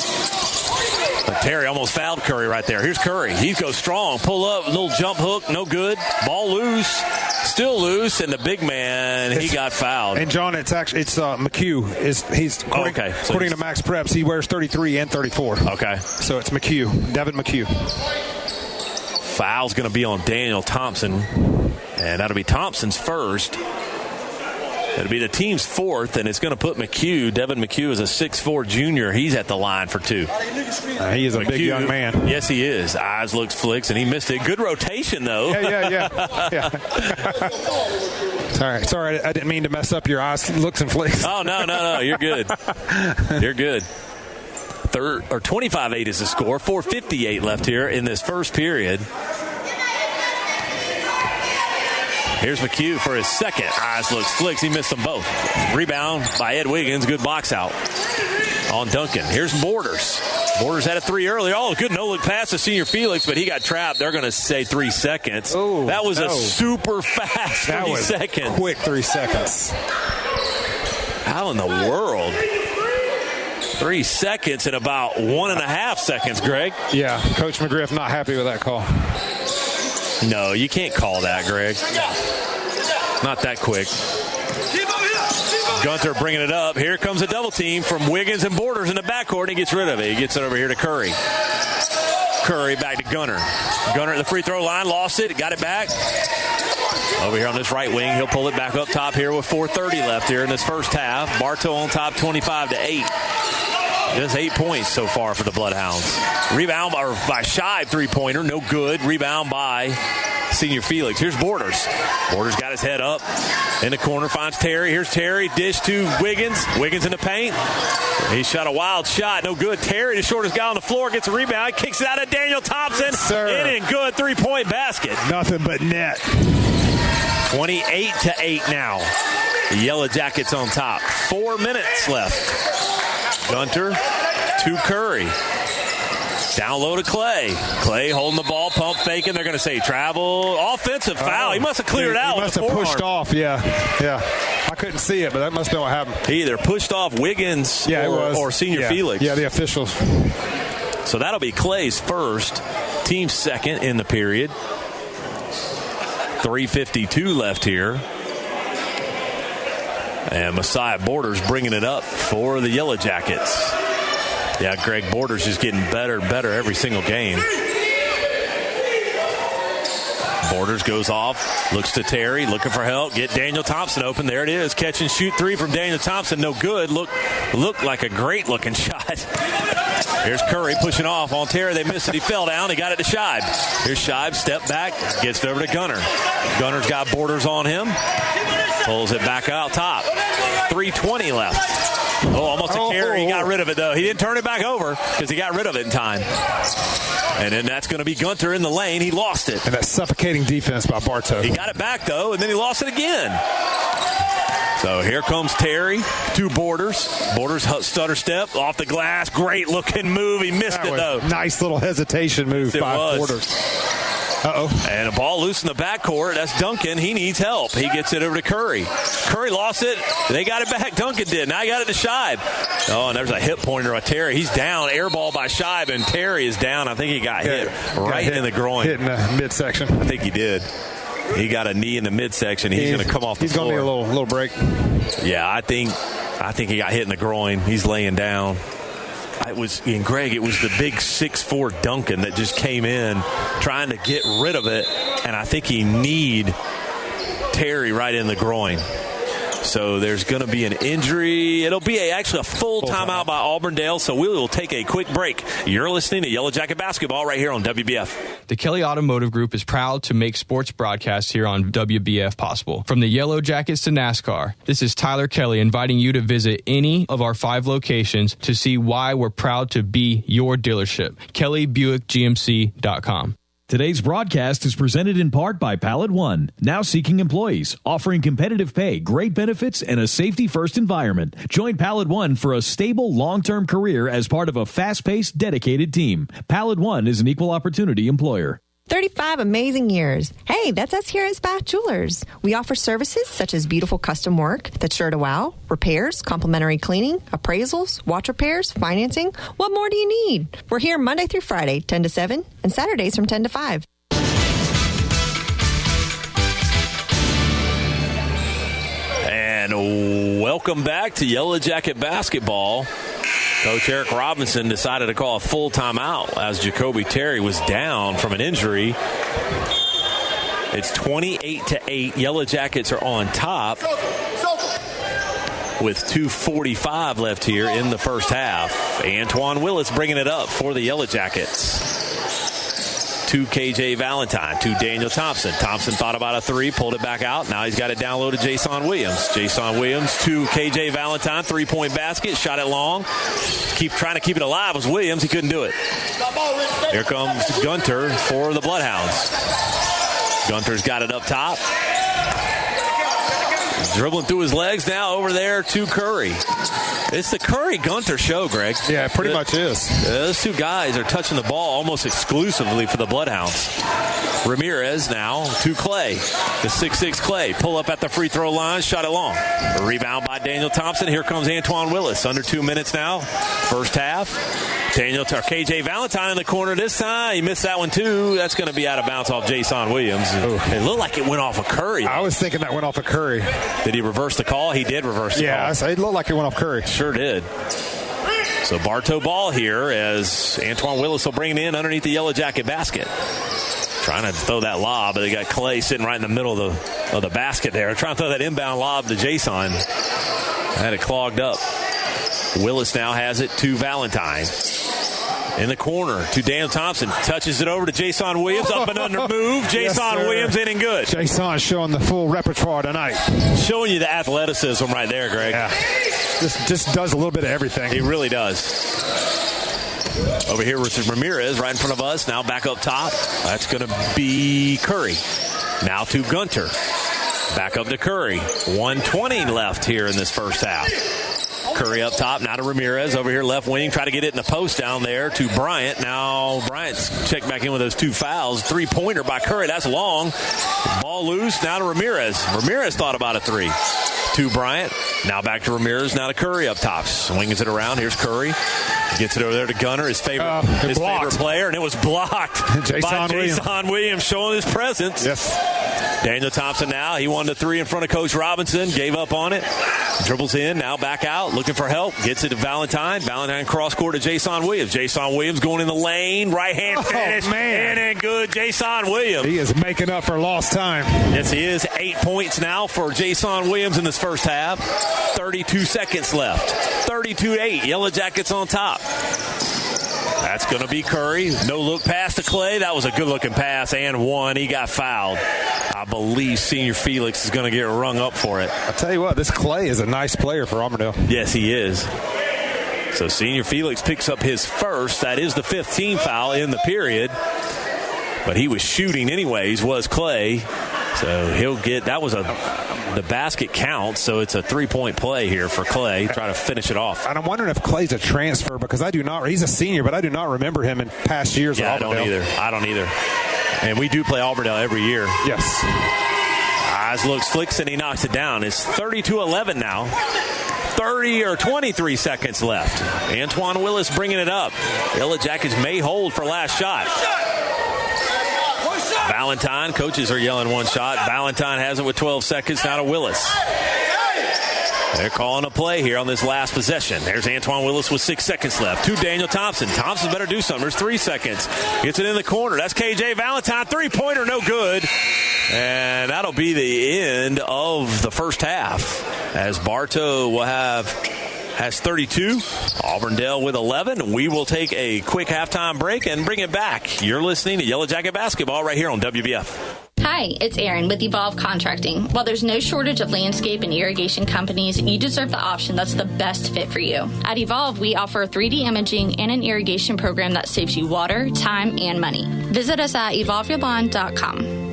But Terry almost fouled Curry right there. Here's Curry. He goes strong. Pull up, little jump hook, no good. Ball loose, still loose, and the big man, he got fouled. And John, it's McHugh. He's according to Max Preps, he wears 33 and 34. Okay. So it's McHugh, Devin McHugh. Foul's going to be on Daniel Thompson, and that'll be Thompson's first. It'll be the team's fourth, and it's going to put McHugh. Devin McHugh is a 6'4 junior. He's at the line for two. He is a big young man. Yes, he is. Eyes looks flicks, and he missed it. Good rotation, though. Yeah. Sorry, I didn't mean to mess up your eyes, looks, and flicks. Oh, no. You're good. You're good. 25-8 is the score. 4:58 left here in this first period. Here's McHugh for his second. Eyes looks flicks. He missed them both. Rebound by Ed Wiggins. Good box out on Duncan. Here's Borders. Borders had a three earlier. Oh, good no-look pass to Senior Felix, but he got trapped. They're going to say 3 seconds. That was a super fast 3 seconds. Quick 3 seconds. How in the world? 3 seconds in about 1.5 seconds, Greg. Yeah, Coach McGriff not happy with that call. No, you can't call that, Greg. Not that quick. Gunter bringing it up. Here comes a double team from Wiggins and Borders in the backcourt. He gets rid of it. He gets it over here to Curry. Curry back to Gunter. Gunter at the free throw line. Lost it. Got it back. Over here on this right wing. He'll pull it back up top here with 4:30 left here in this first half. Bartow on top 25-8. Just 8 points so far for the Bloodhounds. Rebound by Scheib, three-pointer. No good. Rebound by Senior Felix. Here's Borders. Borders got his head up. In the corner, finds Terry. Here's Terry. Dish to Wiggins. Wiggins in the paint. He shot a wild shot. No good. Terry, the shortest guy on the floor, gets a rebound. Kicks it out of Daniel Thompson. In and good. Three-point basket. Nothing but net. 28-8 now. The Yellow Jackets on top. 4 minutes left. Gunter to Curry. Down low to Clay. Clay holding the ball, pump faking. They're going to say travel. Offensive foul. He must have cleared it out. He must have pushed off, yeah. I couldn't see it, but that must have been what happened. He either pushed off Wiggins or Senior Felix. Yeah, the officials. So that'll be Clay's first. Team second in the period. 3:52 left here. And Messiah Borders bringing it up for the Yellow Jackets. Yeah, Greg, Borders is getting better and better every single game. Borders goes off, looks to Terry, looking for help. Get Daniel Thompson open. There it is. Catch and shoot three from Daniel Thompson. No good. Looked like a great-looking shot. Here's Curry pushing off on Terry. They missed it. He fell down. He got it to Scheib. Here's Scheib. Step back. Gets it over to Gunter. Gunter's got Borders on him. Pulls it back out top. 3:20 left. Almost a carry. He got rid of it, though. He didn't turn it back over because he got rid of it in time. And then that's going to be Gunter in the lane. He lost it. And that suffocating defense by Bartow. He got it back, though, and then he lost it again. So here comes Terry to Borders. Borders stutter step off the glass. Great looking move. He missed it, though. Nice little hesitation move by Borders. Uh-oh. And a ball loose in the backcourt. That's Duncan. He needs help. He gets it over to Curry. Curry lost it. They got it back. Duncan did. Now he got it to Scheib. Oh, and there's a hip pointer on Terry. He's down. Air ball by Scheib, and Terry is down. I think he got hit in the groin. Hit in the midsection. I think he did. He got a knee in the midsection. He's going to come off the floor. He's going to need a little break. Yeah, I think he got hit in the groin. He's laying down. It was the big 6'4" Duncan that just came in trying to get rid of it, and I think he kneed Terry right in the groin. So there's going to be an injury. It'll be actually a full timeout by Auburndale, so we will take a quick break. You're listening to Yellow Jacket Basketball right here on WBF. The Kelly Automotive Group is proud to make sports broadcasts here on WBF possible. From the Yellow Jackets to NASCAR, this is Tyler Kelly inviting you to visit any of our 5 locations to see why we're proud to be your dealership. KellyBuickGMC.com. Today's broadcast is presented in part by Pallet One, now seeking employees, offering competitive pay, great benefits, and a safety-first environment. Join Pallet One for a stable, long-term career as part of a fast-paced, dedicated team. Pallet One is an equal opportunity employer. 35 amazing years. Hey, that's us here at Spath Jewelers. We offer services such as beautiful custom work that's sure to wow, repairs, complimentary cleaning, appraisals, watch repairs, financing. What more do you need? We're here Monday through Friday, 10 to 7, and Saturdays from 10 to 5. And welcome back to Yellow Jacket Basketball. Coach Eric Robinson decided to call a full timeout as Jacoby Terry was down from an injury. It's 28-8. Yellow Jackets are on top with 2:45 left here in the first half. Antoine Willis bringing it up for the Yellow Jackets. To KJ Valentine, to Daniel Thompson. Thompson thought about a 3, pulled it back out. Now he's got it down low to Jason Williams. Jason Williams to KJ Valentine, 3-point basket, shot it long. Trying to keep it alive was Williams. He couldn't do it. Here comes Gunter for the Bloodhounds. Gunter's got it up top. Dribbling through his legs now over there to Curry. It's the Curry-Gunter show, Greg. Yeah, it pretty much is. Those two guys are touching the ball almost exclusively for the Bloodhounds. Ramirez now to Clay. The 6'6" Clay. Pull up at the free throw line. Shot it long. A rebound by Daniel Thompson. Here comes Antoine Willis. Under 2 minutes now. First half. KJ Valentine in the corner this time. He missed that one too. That's going to be out of bounds off Jason Williams. Ooh. It looked like it went off of Curry. I was thinking that went off of Curry. Did he reverse the call? He did reverse the call. Yeah, it looked like it went off Curry. Sure did. So Bartow ball here as Antoine Willis will bring it in underneath the Yellow Jacket basket. Trying to throw that lob, but they got Clay sitting right in the middle of the basket there. Trying to throw that inbound lob to Jason. Had it clogged up. Willis now has it to Valentine. In the corner to Dan Thompson. Touches it over to Jason Williams. Up and under move. Jason Williams in and good. Jason showing the full repertoire tonight. Showing you the athleticism right there, Greg. Yeah. Just does a little bit of everything. He really does. Over here with Ramirez right in front of us. Now back up top. That's going to be Curry. Now to Gunter. Back up to Curry. 1:20 left here in this first half. Curry up top, now to Ramirez over here left wing. Try to get it in the post down there to Bryant. Now Bryant's checked back in with those 2 fouls. 3-pointer by Curry. That's long. Ball loose. Now to Ramirez. Ramirez thought about a 3. To Bryant. Now back to Ramirez. Now to Curry up top. Swings it around. Here's Curry. Gets it over there to Gunter, his favorite player, and it was blocked by Jason Williams showing his presence. Yes. Daniel Thompson now. He won the 3 in front of Coach Robinson. Gave up on it. Dribbles in. Now back out. Looking for help. Gets it to Valentine. Valentine cross court to Jason Williams. Jason Williams going in the lane. Right hand finish. Man. And good. Jason Williams. He is making up for lost time. Yes, he is. 8 points now for Jason Williams in this first half. 32 seconds left. 32-8. Yellow Jackets on top. That's going to be Curry. No look pass to Clay. That was a good-looking pass and one. He got fouled. I believe Senior Felix is going to get rung up for it. I'll tell you what, this Clay is a nice player for Auburndale. Yes, he is. So Senior Felix picks up his first. That is the 15th foul in the period. But he was shooting anyways, was Clay. So he'll get, that was the basket counts, so it's a 3-point play here for Clay, trying to finish it off. And I'm wondering if Clay's a transfer because he's a senior, but I do not remember him in past years. Yeah, I don't either. And we do play Auburndale every year. Yes. Eyes looks, flicks, and he knocks it down. It's 32-11 now. 23 seconds left. Antoine Willis bringing it up. Yellow Jackets may hold for last shot. Valentine, coaches are yelling one shot. Valentine has it with 12 seconds, now to Willis. They're calling a play here on this last possession. There's Antoine Willis with 6 seconds left. To Daniel Thompson. Thompson better do something. There's 3 seconds. Gets it in the corner. That's KJ Valentine. 3-pointer, no good. And that'll be the end of the first half, as Bartow has 32. Auburndale with 11. We will take a quick halftime break and bring it back. You're listening to Yellow Jacket Basketball right here on WBF. Hi, it's Erin with Evolve Contracting. While there's no shortage of landscape and irrigation companies, you deserve the option that's the best fit for you. At Evolve, we offer 3D imaging and an irrigation program that saves you water, time, and money. Visit us at evolveyourlawn.com.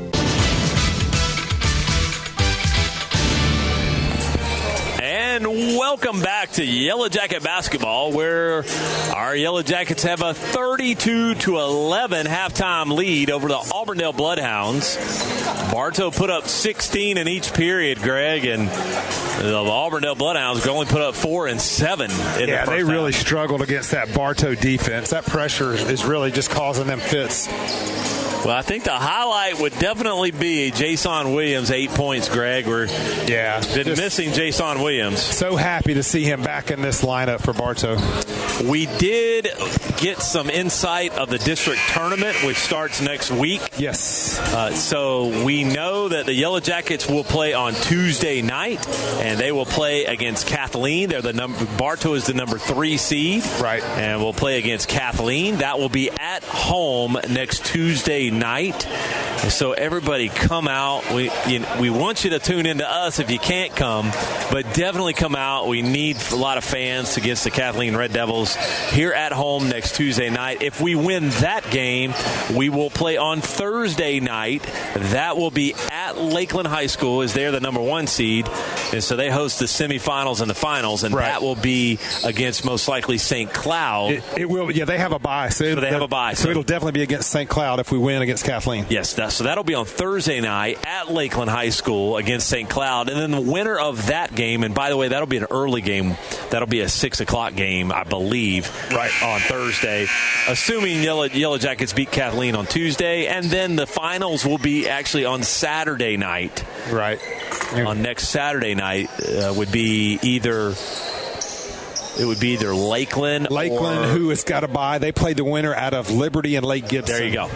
And welcome back to Yellow Jacket Basketball, where our Yellow Jackets have a 32-11 halftime lead over the Auburndale Bloodhounds. Bartow put up 16 in each period, Greg, and the Auburndale Bloodhounds only put up 4 and 7 in the first half. They really struggled against that Bartow defense. That pressure is really just causing them fits. Well, I think the highlight would definitely be Jason Williams, 8 points, Greg. Been missing Jason Williams. So happy to see him back in this lineup for Bartow. We did get some insight of the district tournament, which starts next week. Yes. So we know that the Yellow Jackets will play on Tuesday night, and they will play against Kathleen. Bartow is the number 3 seed. Right. And we'll play against Kathleen. That will be at home next Tuesday night. So everybody come out. We want you to tune into us if you can't come, but definitely come out. We need a lot of fans against the Kathleen Red Devils here at home next Tuesday night. If we win that game, we will play on Thursday night. That will be at Lakeland High School, as they're the number 1 seed, and so they host the semifinals and the finals, and that will be against most likely St. Cloud. It will. Yeah, they have a bye. So they have a bye. So it'll definitely be against St. Cloud if we win against Kathleen. Yes, so that'll be on Thursday night at Lakeland High School against St. Cloud. And then the winner of that game, and by the way, that'll be an early game. That'll be a 6 o'clock game, I believe, on Thursday, assuming Yellow Jackets beat Kathleen on Tuesday. And then the finals will be actually on Saturday night. Right. On next Saturday night would be either Lakeland, who has got a bye. They played the winner out of Liberty and Lake Gibson. There you go.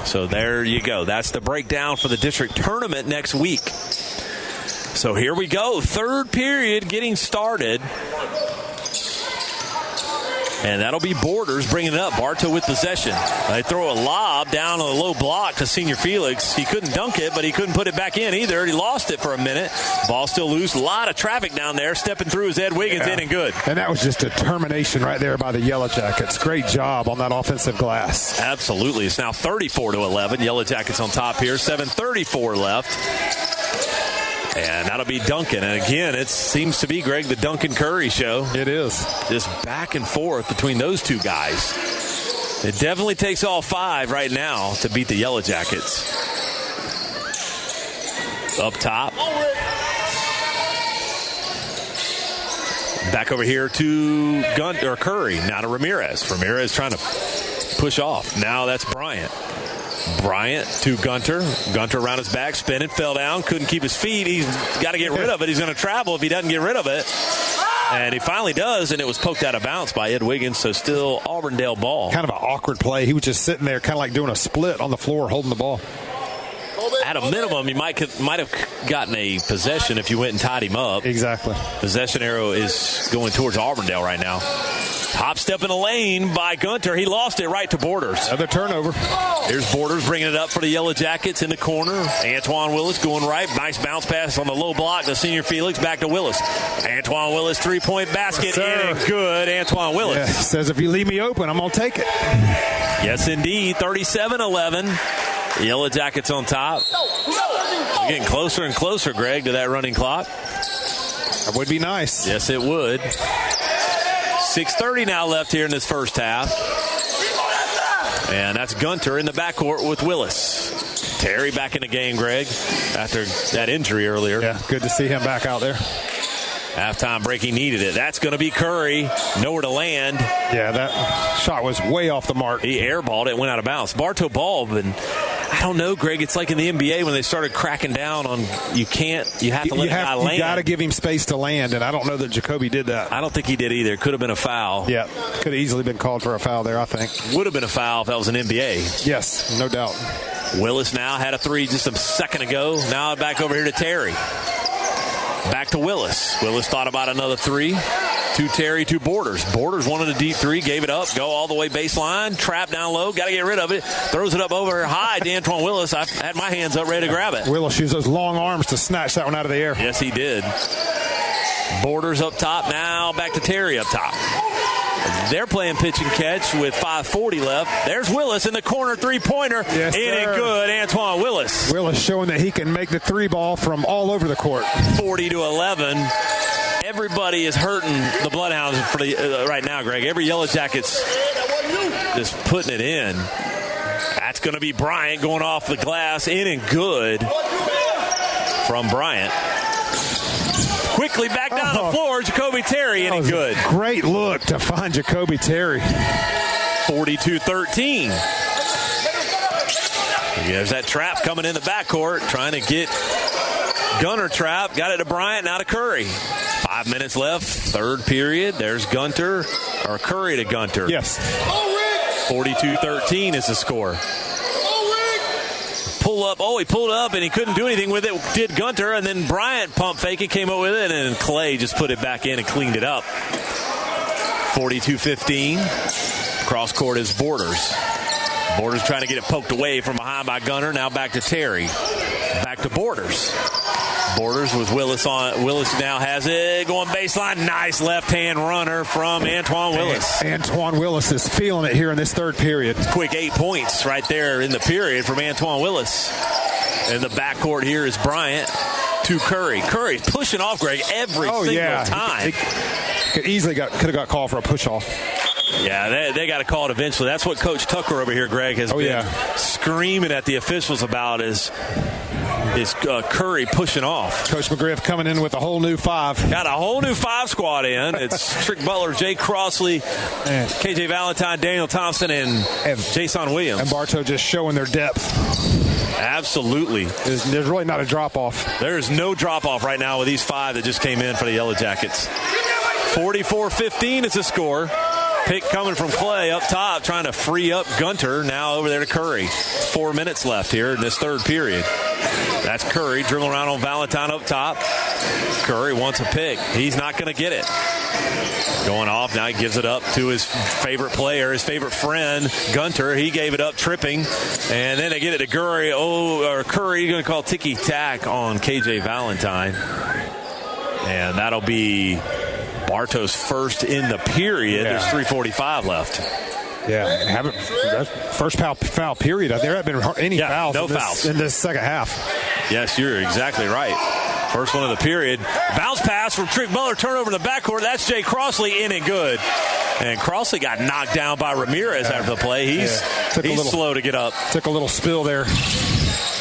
So there you go. That's the breakdown for the district tournament next week. So here we go. Third period getting started. And that'll be Borders bringing it up. Bartow with possession. They throw a lob down on the low block to Senior Felix. He couldn't dunk it, but he couldn't put it back in either. He lost it for a minute. Ball still loose. A lot of traffic down there. Stepping through is Ed Wiggins, in and good. And that was just determination right there by the Yellow Jackets. Great job on that offensive glass. Absolutely. It's now 34-11. Yellow Jackets on top here. 7:34 left. And that'll be Duncan. And again, it seems to be, Greg, the Duncan Curry show. It is. Just back and forth between those two guys. It definitely takes all 5 right now to beat the Yellow Jackets. Up top. Back over here to Curry. Now to Ramirez. Ramirez trying to push off. Now that's Bryant. Bryant to Gunter. Gunter around his back, spinning, fell down, couldn't keep his feet. He's got to get rid of it. He's going to travel if he doesn't get rid of it. And he finally does, and it was poked out of bounds by Ed Wiggins, so still Auburndale ball. Kind of an awkward play. He was just sitting there kind of like doing a split on the floor holding the ball. At a minimum, you might have gotten a possession if you went and tied him up. Exactly. Possession arrow is going towards Auburndale right now. Hop step in the lane by Gunter. He lost it right to Borders. Another turnover. Here's Borders bringing it up for the Yellow Jackets in the corner. Antoine Willis going right. Nice bounce pass on the low block to Senior Felix. Back to Willis. Antoine Willis, 3-point basket. In and good. Antoine Willis. Yeah, says if you leave me open, I'm going to take it. Yes, indeed. 37-11. Yellow Jackets on top. We're getting closer and closer, Greg, to that running clock. That would be nice. Yes, it would. 6:30 now left here in this first half. And that's Gunter in the backcourt with Willis. Terry back in the game, Greg, after that injury earlier. Yeah, good to see him back out there. Halftime break, he needed it. That's going to be Curry. Nowhere to land. Yeah, that shot was way off the mark. He airballed it, went out of bounds. Bartow ball, and I don't know, Greg. It's like in the NBA when they started cracking down on you have to let a guy land. You got to give him space to land, and I don't know that Jacoby did that. I don't think he did either. Could have been a foul. Yeah, could have easily been called for a foul there, I think. Would have been a foul if that was an NBA. Yes, no doubt. Willis now had a three just a second ago. Now back over here to Terry. Back to Willis. Willis thought about another three. To Terry, to Borders. Borders wanted a deep three, gave it up, go all the way baseline, trap down low, got to get rid of it. Throws it up over high to Antoine Willis. I had my hands up ready to grab it. Willis used those long arms to snatch that one out of the air. Yes, he did. Borders up top, now back to Terry up top. They're playing pitch and catch with 5:40 left. There's Willis in the corner three-pointer. Yes, in and good, Antoine Willis. Willis showing that he can make the three ball from all over the court. 40-11. Everybody is hurting the Bloodhounds for the right now, Greg. Every Yellow Jacket's just putting it in. That's going to be Bryant going off the glass. In and good from Bryant. Quickly back down the floor, Jacoby Terry, in and good. Great look to find Jacoby Terry. 42-13. There's that trap coming in the backcourt, trying to get Gunter trap. Got it to Bryant, now to Curry. 5 minutes left, third period. There's Gunter, or Curry to Gunter. Yes. 42-13 is the score. Pull up. Oh, he pulled up and he couldn't do anything with it. Did Gunter, and then Bryant pump fake it, came up with it, and Clay just put it back in and cleaned it up. 42-15. Cross court is Borders. Borders trying to get it poked away from behind by Gunter. Now back to Terry. Back to Borders. Borders with Willis on. Willis now has it going baseline. Nice left-hand runner from Antoine Willis. Antoine Willis is feeling it here in this third period. Quick 8 points right there in the period from Antoine Willis. In the backcourt here is Bryant to Curry. Curry's pushing off, Greg, every single time. Could have got called for a push-off. Yeah, they got to call it eventually. That's what Coach Tucker over here, Greg, has been screaming at the officials about is Curry pushing off. Coach McGriff coming in with a whole new five. Got a whole new five squad in. It's Trick Butler, Jay Crossley, KJ Valentine, Daniel Thompson, and Jason Williams. And Bartow just showing their depth. Absolutely. There's really not a drop-off. There's no drop-off right now with these five that just came in for the Yellow Jackets. 44-15 is the score. Pick coming from Clay up top, trying to free up Gunter. Now over there to Curry. 4 minutes left here in this third period. That's Curry dribbling around on Valentine up top. Curry wants a pick. He's not going to get it. Going off now, he gives it up to his favorite player, his favorite friend, Gunter. He gave it up, tripping, and then they get it to Curry. Curry going to call ticky-tack on KJ Valentine, and that'll be Bartow's first in the period. There's 3:45 left. Yeah, first foul period. There haven't been any fouls. No fouls in this second half. Yes, you're exactly right. First one of the period. Bounce pass from Trick Butler. Turnover in the backcourt. That's Jay Crossley, in and good. And Crossley got knocked down by Ramirez after the play. He's slow to get up. Took a little spill there.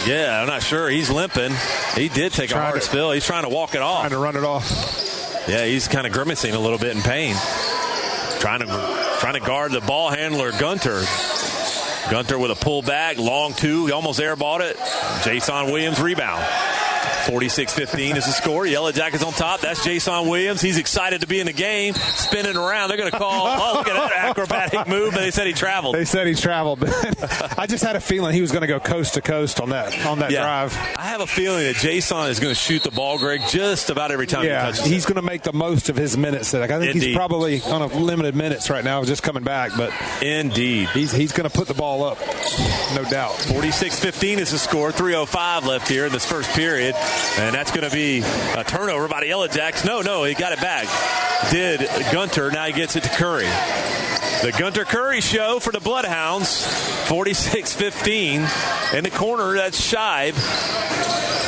Yeah, I'm not sure. He's limping. He did take a hard spill. He's trying to walk it off. Trying to run it off. Yeah, he's kind of grimacing a little bit in pain. Trying to guard the ball handler, Gunter. Gunter with a pullback, long two. He almost airballed it. Jason Williams rebound. 46-15 is the score. Yellow Jackets on top. That's Jason Williams. He's excited to be in the game. Spinning around. They're going to call. Oh, look at that acrobatic move. But they said he traveled. I just had a feeling he was going to go coast to coast on that drive. I have a feeling that Jason is going to shoot the ball, Greg, just about every time he touches it. He's going to make the most of his minutes. I think he's probably on a limited minutes right now, just coming back. But indeed, he's going to put the ball up, no doubt. 46-15 is the score. 3:05 left here in this first period. And that's going to be a turnover by the Yellow Jacks. No, he got it back. Did Gunter. Now he gets it to Curry. The Gunter Curry show for the Bloodhounds. 46-15. In the corner, that's Shibe.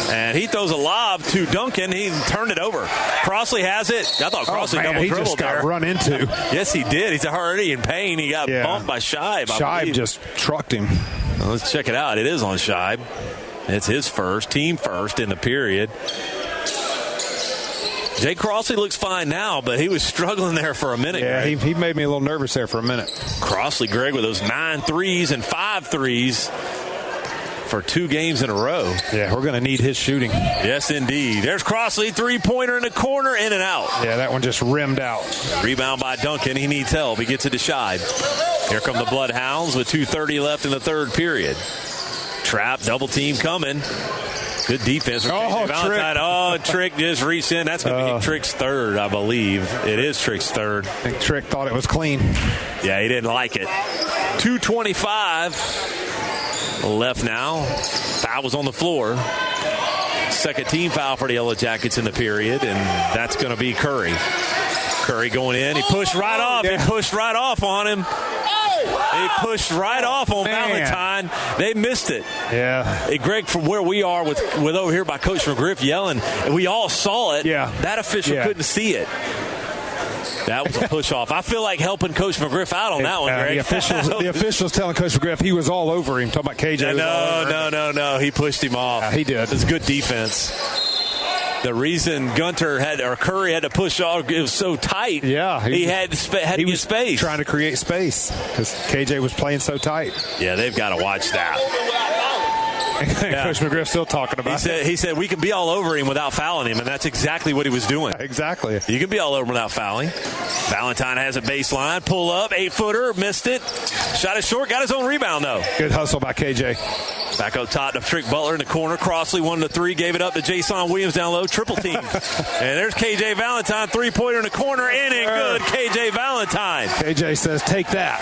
And he throws a lob to Duncan. He turned it over. Crossley has it. I thought Crossley double dribbled just got there. Run into. Yes, he did. He's already in pain. He got bumped by Shibe. Shibe just trucked him. Well, let's check it out. It is on Shibe. It's his team first in the period. Jay Crossley looks fine now, but he was struggling there for a minute. Yeah, he made me a little nervous there for a minute. Crossley, Greg, with those 9 threes and 5 threes for 2 games in a row. Yeah, we're going to need his shooting. Yes, indeed. There's Crossley, three-pointer in the corner, in and out. Yeah, that one just rimmed out. Rebound by Duncan. He needs help. He gets it to Shibe. Here come the Bloodhounds with 2:30 left in the third period. Trap, double team coming. Good defense. Trick. Trick just reached in. That's going to be Trick's third, I believe. It is Trick's third. I think Trick thought it was clean. Yeah, he didn't like it. 2:25 left now. Foul was on the floor. Second team foul for the Yellow Jackets in the period, and that's going to be Curry. Curry going in. He pushed right off. Yeah. He pushed right off on him. He pushed right off on Valentine. They missed it. Yeah. Hey, Greg, from where we are with over here by Coach McGriff yelling, and we all saw it. Yeah. That official couldn't see it. That was a push-off. I feel like helping Coach McGriff out on that one, Greg. The officials telling Coach McGriff he was all over him. Talking about KJ. No. He pushed him off. Yeah, he did. It's good defense. The reason Curry had to push off, it was so tight. Yeah. He had to get space. Trying to create space because KJ was playing so tight. Yeah, they've got to watch that. Coach McGriff's still talking about it. He said we can be all over him without fouling him, and that's exactly what he was doing. Exactly. You can be all over him without fouling. Valentine has a baseline. Pull up. 8-footer. Missed it. Shot it short. Got his own rebound, though. Good hustle by KJ. Back up top to Trick Butler in the corner. Crossley 1-3. Gave it up to Jason Williams down low. Triple team. And there's KJ Valentine. 3-pointer in the corner. In and good. KJ Valentine. KJ says, take that.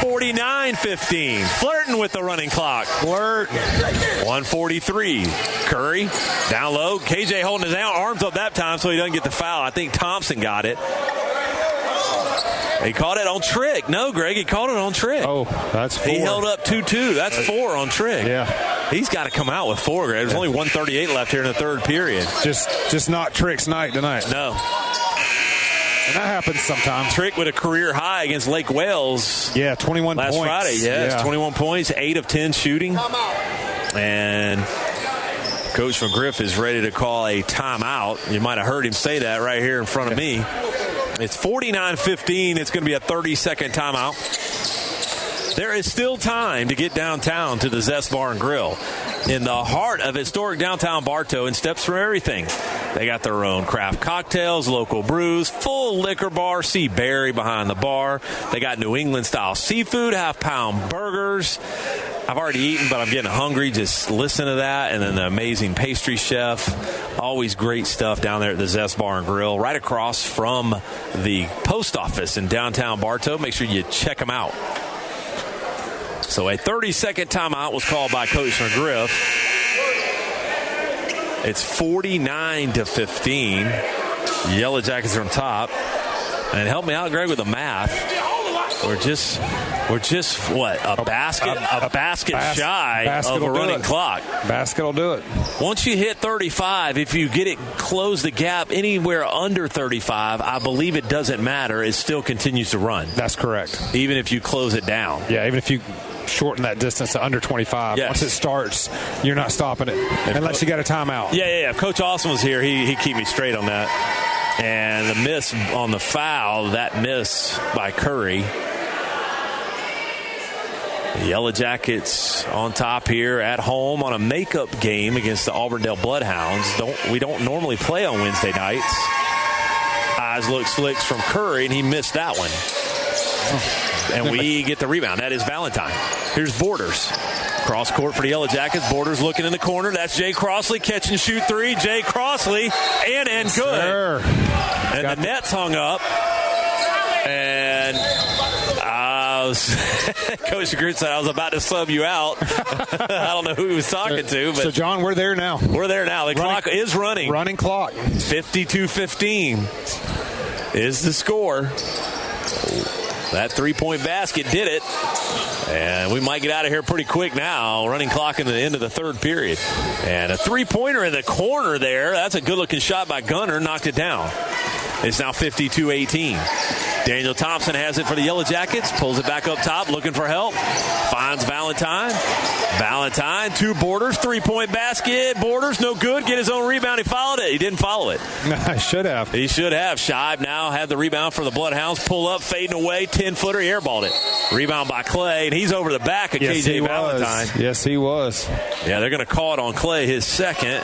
49-15. Flirting with the running clock. 143. Curry down low. KJ holding his arms up that time so he doesn't get the foul. I think Thompson got it. He caught it on Trick. No, Greg, he caught it on Trick. Oh, that's 4. He held up 2-2. That's 4 on Trick. Yeah. He's got to come out with 4, Greg. There's only 1:38 left here in the third period. Just not Trick's night tonight. No. And that happens sometimes. Trick with a career high against Lake Wales. Yeah, 21 last points. Friday. Yes, 21 points, 8 of 10 shooting. And Coach McGriff is ready to call a timeout. You might have heard him say that right here in front of me. It's 49-15. It's going to be a 30-second timeout. There is still time to get downtown to the Zest Bar and Grill in the heart of historic downtown Bartow and steps from everything. They got their own craft cocktails, local brews, full liquor bar, see Barry behind the bar. They got New England-style seafood, half-pound burgers. I've already eaten, but I'm getting hungry. Just listen to that. And then the amazing pastry chef. Always great stuff down there at the Zest Bar and Grill, right across from the post office in downtown Bartow. Make sure you check them out. So a 30-second timeout was called by Coach McGriff. It's 49-15. Yellow Jackets are on top. And help me out, Greg, with the math. We're just what, a basket shy of a running clock. Basket will do it. Once you hit 35, if you get it, close the gap anywhere under 35, I believe it doesn't matter. It still continues to run. That's correct. Even if you close it down. Yeah, even if you shorten that distance to under 25. Yes. Once it starts, you're not stopping it unless you got a timeout. Yeah. If Coach Austin was here, he'd keep me straight on that. And the miss on the foul, that miss by Curry. The Yellow Jackets on top here at home on a makeup game against the Auburndale Bloodhounds. We don't normally play on Wednesday nights. Eyes looks flicks from Curry, and he missed that one. And we get the rebound. That is Valentine. Here's Borders. Cross court for the Yellow Jackets. Borders looking in the corner. That's Jay Crossley. Catch and shoot 3. Jay Crossley. And good. Sir. And the net's hung up. And Coach McGriff said I was about to sub you out. I don't know who he was talking to. But so, John, we're there now. We're there now. The clock is running. Running clock. 52-15 is the score. That three-point basket did it. And we might get out of here pretty quick now. Running clock in the end of the third period. And a three-pointer in the corner there. That's a good-looking shot by Gunter. Knocked it down. It's now 52-18. Daniel Thompson has it for the Yellow Jackets. Pulls it back up top, looking for help. Finds Valentine. Valentine, two Borders, three-point basket. Borders, no good. Get his own rebound. He followed it. He didn't follow it. I should have. He should have. Shibe now had the rebound for the Bloodhounds. Pull up, fading away, 10-footer. He airballed it. Rebound by Clay, and he's over the back of KJ Valentine. Yes, he was. Yeah, they're going to call it on Clay, his second.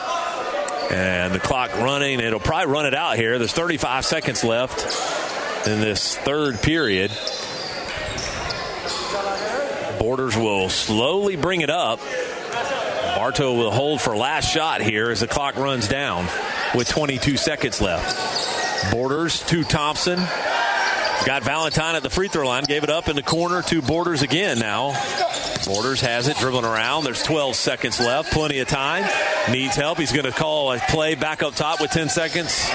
And the clock running. It'll probably run it out here. There's 35 seconds left in this third period. Borders will slowly bring it up. Bartow will hold for last shot here as the clock runs down with 22 seconds left. Borders to Thompson. Got Valentine at the free throw line. Gave it up in the corner to Borders again now. Borders has it, dribbling around. There's 12 seconds left. Plenty of time. Needs help. He's going to call a play back up top with 10 seconds.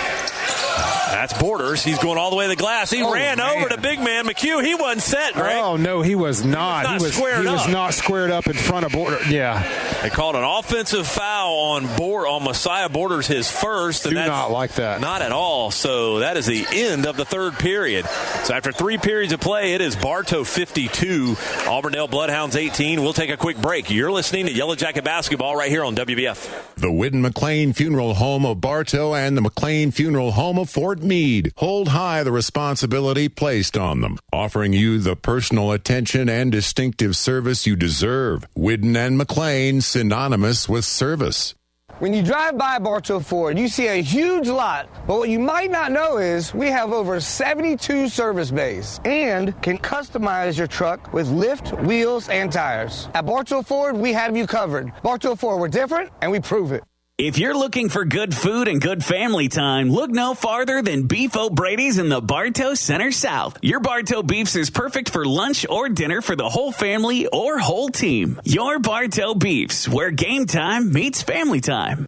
That's Borders. He's going all the way to the glass. He ran over to big man McHugh. He wasn't set, Greg. Oh, no, he was not. He was not squared up in front of Borders. Yeah. They called an offensive foul on Messiah Borders, his first. And that's not like that. Not at all. So that is the end of the third period. So after 3 periods of play, it is Bartow 52, Auburndale Bloodhounds 18. We'll take a quick break. You're listening to Yellow Jacket Basketball right here on WBF. The Whidden McLean Funeral Home of Bartow and the McLean Funeral Home of Fort Meade hold high the responsibility placed on them, offering you the personal attention and distinctive service you deserve. Whidden and McLean, synonymous with service. When you drive by Bartow Ford, you see a huge lot, but what you might not know is we have over 72 service bays and can customize your truck with lift, wheels, and tires. At Bartow Ford, we have you covered. Bartow Ford, we're different, and we prove it. If you're looking for good food and good family time, look no farther than Beef O'Brady's in the Bartow Center South. Your Bartow Beefs is perfect for lunch or dinner for the whole family or whole team. Your Bartow Beefs, where game time meets family time.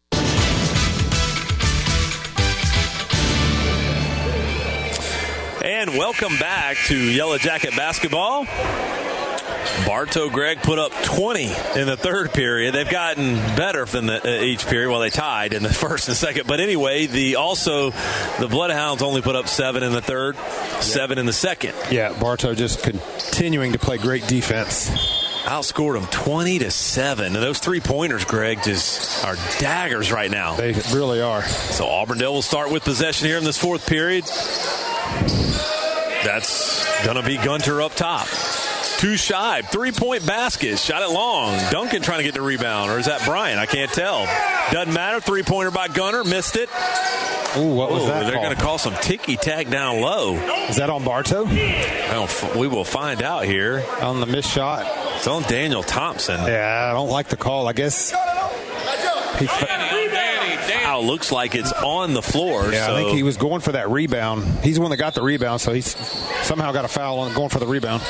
And welcome back to Yellow Jacket Basketball. Bartow, Greg, put up 20 in the third period. They've gotten better than each period. Well, they tied in the first and second. But anyway, the Bloodhounds only put up 7 in the third, 7 in the second. Yeah, Bartow just continuing to play great defense. Outscored them 20-7. And those three-pointers, Greg, just are daggers right now. They really are. So Auburndale will start with possession here in this fourth period. That's going to be Gunter up top. Two Shibe, three-point basket, shot it long. Duncan trying to get the rebound, or is that Brian? I can't tell. Doesn't matter. Three-pointer by Gunter, missed it. Ooh, what was that? They're going to call some ticky-tack down low. Is that on Bartow? We will find out here. On the missed shot. It's on Daniel Thompson. Yeah, I don't like the call. I guess foul looks like it's on the floor. Yeah, so. I think he was going for that rebound. He's the one that got the rebound, so he's somehow got a foul on going for the rebound.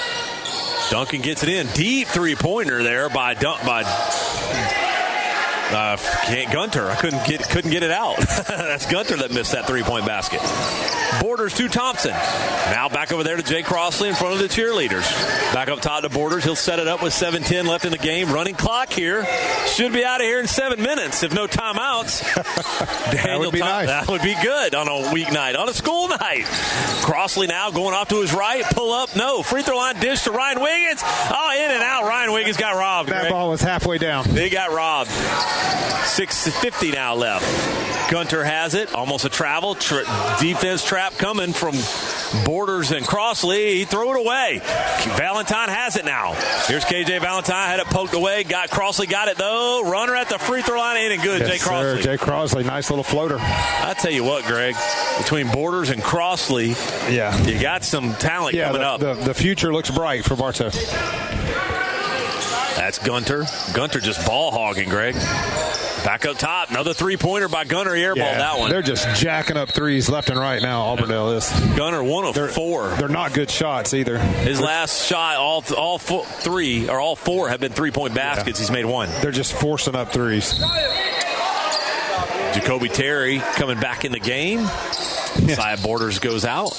Duncan gets it in. Deep three-pointer there by Gunter. I couldn't get it out. That's Gunter that missed that three-point basket. Borders to Thompson. Now back over there to Jay Crossley in front of the cheerleaders. Back up top to Borders. He'll set it up with 7:10 left in the game. Running clock here. Should be out of here in 7 minutes if no timeouts. That would be nice. That would be good on a weeknight, on a school night. Crossley now going off to his right. Pull up. No. Free throw line dish to Ryan Wiggins. Oh, in and out. Ryan Wiggins got robbed. That ball was halfway down. He got robbed. 6:50 now left. Gunter has it. Almost a travel. Defense trap coming from Borders and Crossley. He threw it away. Valentine has it now. Here's KJ Valentine. Had it poked away. Crossley got it, though. Runner at the free throw line. Ain't it good, yes, Jay Crossley? Sir. Jay Crossley. Nice little floater. I tell you what, Greg. Between Borders and Crossley, yeah, you got some talent coming up. The future looks bright for Bartow. That's Gunter. Gunter just ball hogging, Greg. Back up top. Another three-pointer by Gunter. He airballed that one. They're just jacking up threes left and right now, Auburndale is. Gunter, 1 of 4. They're not good shots either. His last shot, all 4 have been three-point baskets. Yeah. He's made 1. They're just forcing up threes. Jacoby Terry coming back in the game. Side Borders goes out.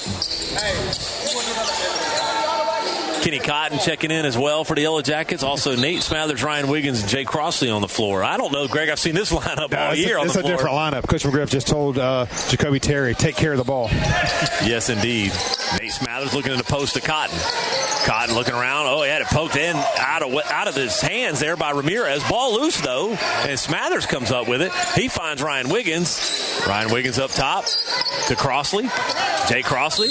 Kenny Cotton checking in as well for the Yellow Jackets. Also, Nate Smathers, Ryan Wiggins, and Jay Crossley on the floor. I don't know, Greg. I've seen this lineup all year on the floor. It's a different lineup. Coach McGriff just told Jacoby Terry, take care of the ball. Yes, indeed. Nate Smathers looking in the post to Cotton. Cotton looking around. Oh, he had it poked in out of his hands there by Ramirez. Ball loose, though, and Smathers comes up with it. He finds Ryan Wiggins. Ryan Wiggins up top to Crossley. Jay Crossley.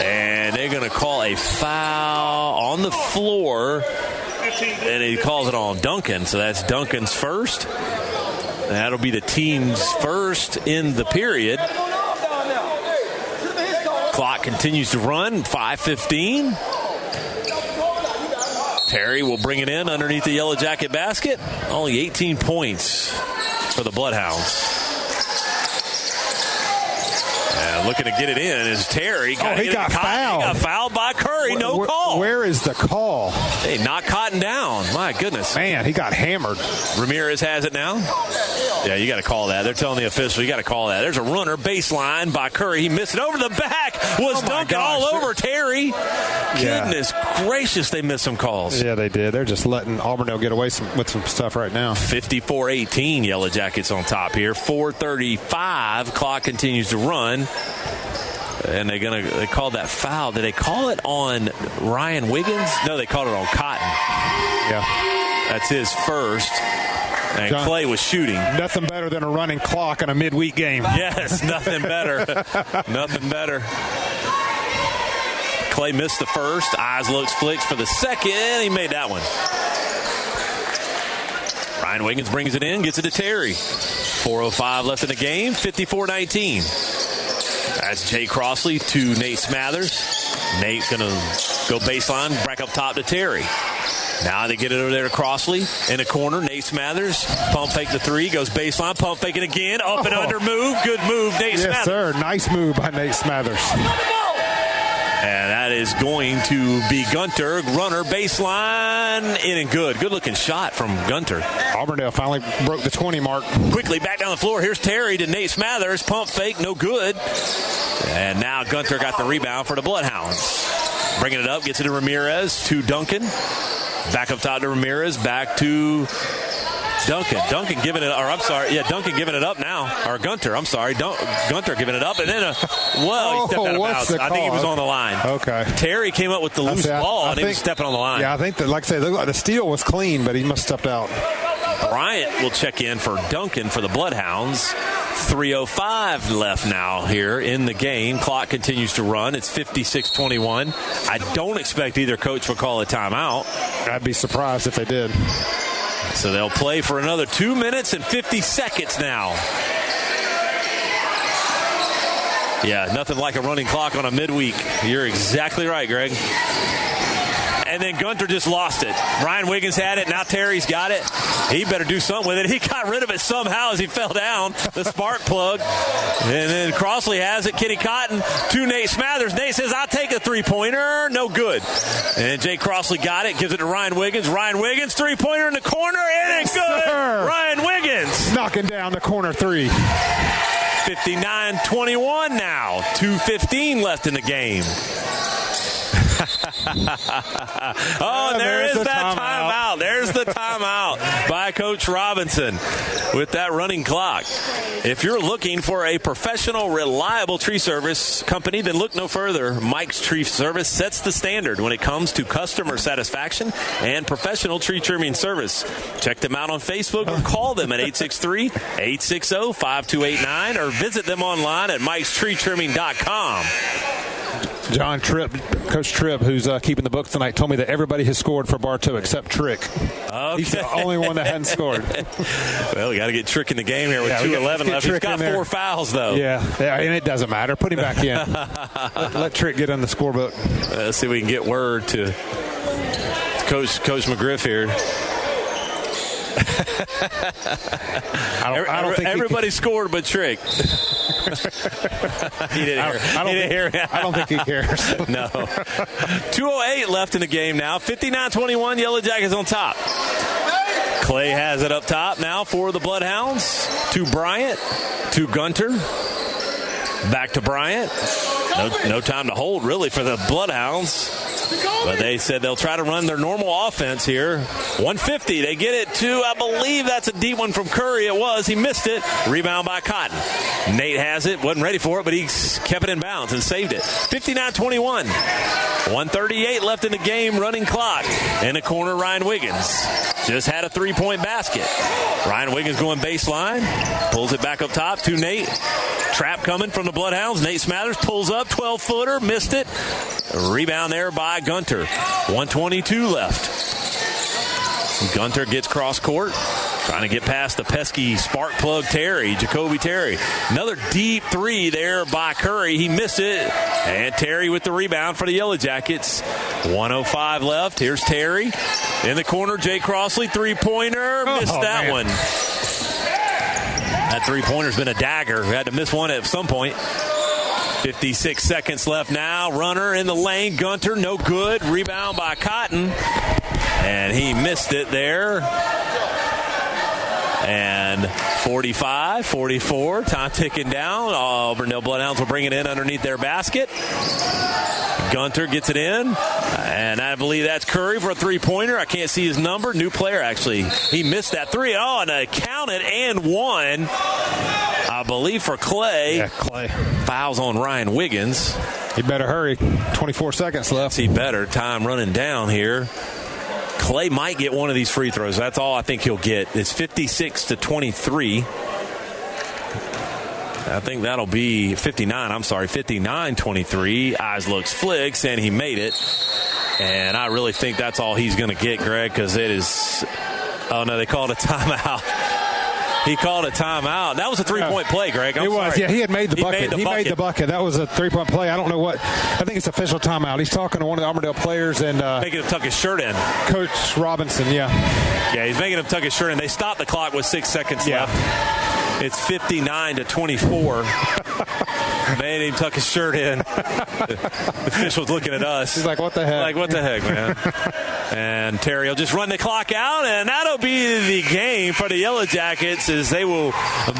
And they're going to call a foul on the floor. And he calls it on Duncan. So that's Duncan's first. That'll be the team's first in the period. Clock continues to run. 5:15. Terry will bring it in underneath the Yellow Jacket basket. Only 18 points for the Bloodhounds. And looking to get it in is Terry. He got fouled. He got fouled by Curry. No call. Where is the call? Hey, knock Cotton down. My goodness. Man, he got hammered. Ramirez has it now. Yeah, you got to call that. They're telling the official, you got to call that. There's a runner, baseline by Curry. He missed it over the back. Was Duncan all over Terry. Goodness gracious, they missed some calls. Yeah, they did. They're just letting Auburndale get away with some stuff right now. 54-18, Yellow Jackets on top here. 4:35, clock continues to run. And they called that foul. Did they call it on Ryan Wiggins? No, they called it on Cotton. Yeah. That's his first. And John, Clay was shooting. Nothing better than a running clock in a midweek game. Yes, nothing better. Nothing better. Clay missed the first. Eyes looks flicks for the second. He made that one. Ryan Wiggins brings it in, gets it to Terry. 4:05 left in the game. 54-19. That's Jay Crossley to Nate Smathers. Nate's going to go baseline, back up top to Terry. Now they get it over there to Crossley in the corner. Nate Smathers, pump fake the three, goes baseline, pump fake it again, up and under move. Good move, Nate Smathers. Yes, sir. Nice move by Nate Smathers. And that is going to be Gunter. Runner, baseline, in and good. Good-looking shot from Gunter. Auburndale finally broke the 20 mark. Quickly back down the floor. Here's Terry to Nate Smathers. Pump fake, no good. And now Gunter got the rebound for the Bloodhounds. Bringing it up, gets it to Ramirez, to Duncan. Back up top to Ramirez, back to Duncan. Duncan giving it up now. Or Gunter, I'm sorry. Gunter giving it up. And then, he stepped out of bounds. I think he was on the line. Okay. Terry came up with the loose ball, and he was stepping on the line. Yeah, I think that, like I said, the steal was clean, but he must have stepped out. Bryant will check in for Duncan for the Bloodhounds. 3:05 left now here in the game. Clock continues to run. It's 56-21. I don't expect either coach will call a timeout. I'd be surprised if they did. So they'll play for another 2 minutes and 50 seconds now. Yeah, nothing like a running clock on a midweek. You're exactly right, Greg. And then Gunter just lost it. Ryan Wiggins had it. Now Terry's got it. He better do something with it. He got rid of it somehow as he fell down. The spark plug. And then Crossley has it. Kenny Cotton to Nate Smathers. Nate says, I'll take a three-pointer. No good. And Jay Crossley got it. Gives it to Ryan Wiggins. Ryan Wiggins, three-pointer in the corner. And it's good. Sir. Ryan Wiggins. Knocking down the corner three. 59-21 now. 2:15 left in the game. There is that timeout. There's the timeout by Coach Robinson with that running clock. If you're looking for a professional, reliable tree service company, then look no further. Mike's Tree Service sets the standard when it comes to customer satisfaction and professional tree trimming service. Check them out on Facebook or call them at 863-860-5289 or visit them online at mikestreetrimming.com. John Tripp, Coach Tripp, who's keeping the book tonight, told me that everybody has scored for Bartow except Trick. Okay. He's the only one that hadn't scored. Well, we got to get Trick in the game here with 2:11 left. He's got 4 fouls, though. Yeah, and it doesn't matter. Put him back in. let Trick get in the scorebook. Let's see if we can get word to Coach McGriff here. I don't think everybody scored but Trick. He didn't hear. I don't think he cares. No. 2:08 left in the game now. 59-21, Yellow Jackets on top. Clay has it up top now for the Bloodhounds. To Bryant. To Gunter. Back to Bryant. No time to hold, really, for the Bloodhounds. But they said they'll try to run their normal offense here. 150. They get it to, I believe that's a deep one from Curry. It was. He missed it. Rebound by Cotton. Nate has it. Wasn't ready for it, but he kept it in bounds and saved it. 59-21. 138 left in the game. Running clock. In the corner, Ryan Wiggins just had a three-point basket. Ryan Wiggins going baseline. Pulls it back up top to Nate. Trap coming from the Bloodhounds. Nate Smathers pulls up. 12-footer. Missed it. Rebound there by Gunter. 122 left. Gunter gets cross court. Trying to get past the pesky spark plug Jacoby Terry. Another deep three there by Curry. He missed it. And Terry with the rebound for the Yellow Jackets. 1:05 left. Here's Terry. In the corner, Jay Crossley. Three-pointer. Missed that one. That three-pointer's been a dagger. We had to miss one at some point. 56 seconds left now. Runner in the lane. Gunter, no good. Rebound by Cotton. And he missed it there. And 45, 44, time ticking down. Auburndale Bloodhounds will bring it in underneath their basket. Gunter gets it in. And I believe that's Curry for a three-pointer. I can't see his number. New player, actually. He missed that three. Oh, and I counted and one. I believe for Clay. Yeah, Clay. Fouls on Ryan Wiggins. He better hurry. 24 seconds left. He better. Time running down here. Clay might get one of these free throws. That's all I think he'll get. It's 56-23. I think that'll be 59-23. Eyes looks flicks, and he made it. And I really think that's all he's going to get, Greg, because it is... Oh, no, they called a timeout. He called a timeout. That was a three-point play, Greg. It was. Yeah, he had made the bucket. He made the bucket. That was a three-point play. I don't know what. I think it's official timeout. He's talking to one of the Auburndale players and making him tuck his shirt in. Coach Robinson. Yeah. Yeah, he's making him tuck his shirt in. They stopped the clock with 6 seconds left. It's 59-24. Made him tuck his shirt in. The official's looking at us. He's like, what the heck? Like, what the heck, man? And Terry will just run the clock out, and that'll be the game for the Yellow Jackets as they will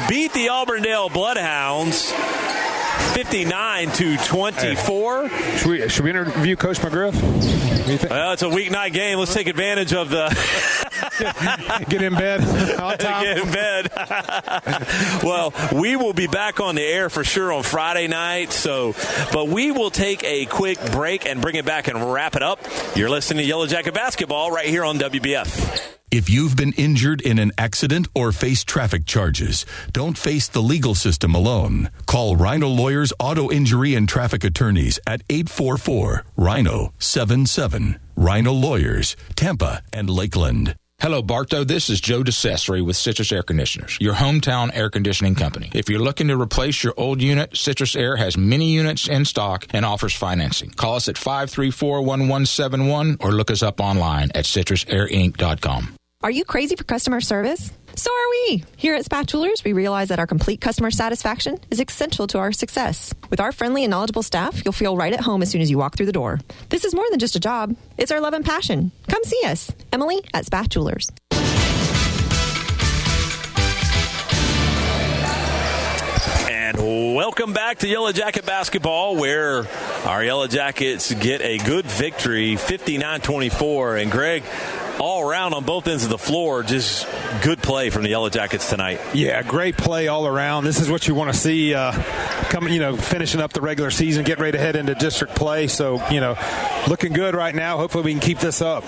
beat the Auburndale Bloodhounds 59-24. Should we interview Coach McGriff? Well, it's a weeknight game. Let's take advantage of the... Get in bed. Get in bed. Well, we will be back on the air for sure on Friday night. But we will take a quick break and bring it back and wrap it up. You're listening to Yellow Jacket Basketball right here on WBF. If you've been injured in an accident or face traffic charges, don't face the legal system alone. Call Rhino Lawyers Auto Injury and Traffic Attorneys at 844-RHINO-77. Rhino Lawyers, Tampa and Lakeland. Hello, Bartow. This is Joe DeCesare with Citrus Air Conditioners, your hometown air conditioning company. If you're looking to replace your old unit, Citrus Air has many units in stock and offers financing. Call us at 534-1171 or look us up online at citrusairinc.com. Are you crazy for customer service? So are we. Here at Spatulas, we realize that our complete customer satisfaction is essential to our success. With our friendly and knowledgeable staff, you'll feel right at home as soon as you walk through the door. This is more than just a job. It's our love and passion. Come see us. Emily at Spatulas. And welcome back to Yellow Jacket Basketball, where our Yellow Jackets get a good victory, 59-24. And Greg, all around on both ends of the floor, just good play from the Yellow Jackets tonight. Yeah, great play all around. This is what you want to see finishing up the regular season, get ready to head into district play. So, looking good right now. Hopefully we can keep this up.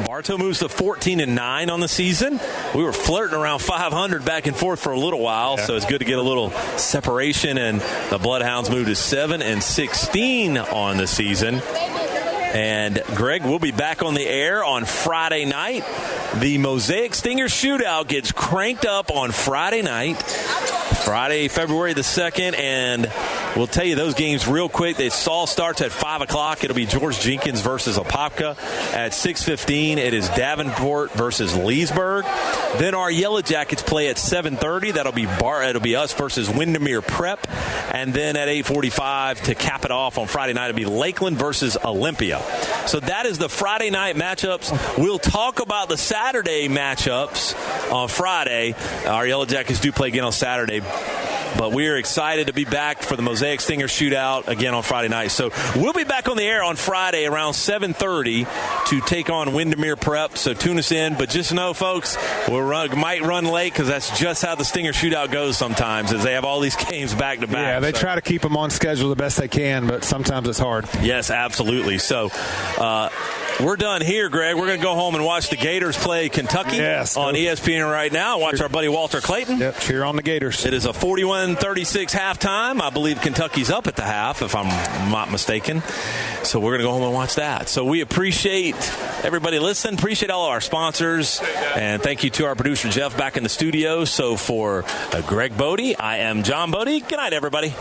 Bartow moves to 14-9 on the season. We were flirting around 500 back and forth for a little while, so it's good to get a little separation. And the Bloodhounds move to 7-16 on the season. And, Greg, we'll be back on the air on Friday night. The Mosaic Stinger Shootout gets cranked up on Friday night, Friday, February the 2nd. And we'll tell you those games real quick. It all starts at 5 o'clock. It'll be George Jenkins versus Apopka. At 6:15, it is Davenport versus Leesburg. Then our Yellow Jackets play at 7:30. It'll be us versus Windermere Prep. And then at 8:45 to cap it off on Friday night, it'll be Lakeland versus Olympia. So that is the Friday night matchups. We'll talk about the Saturday matchups on Friday. Our Yellow Jackets do play again on Saturday. But we are excited to be back for the Mosaic Stinger Shootout again on Friday night. So we'll be back on the air on Friday around 7:30 to take on Windermere Prep. So tune us in. But just know, folks, might run late because that's just how the Stinger Shootout goes sometimes, as they have all these games back to back. Yeah, they try to keep them on schedule the best they can, but sometimes it's hard. Yes, absolutely. So we're done here, Greg. We're going to go home and watch the Gators play Kentucky on ESPN right now. Watch our buddy Walter Clayton. Yep, cheer on the Gators. It is a 41-36 halftime. I believe Kentucky's up at the half, if I'm not mistaken. So we're going to go home and watch that. So we appreciate everybody listening. Appreciate all of our sponsors. And thank you to our producer, Jeff, back in the studio. So for Greg Bodie, I am John Bodie. Good night, everybody.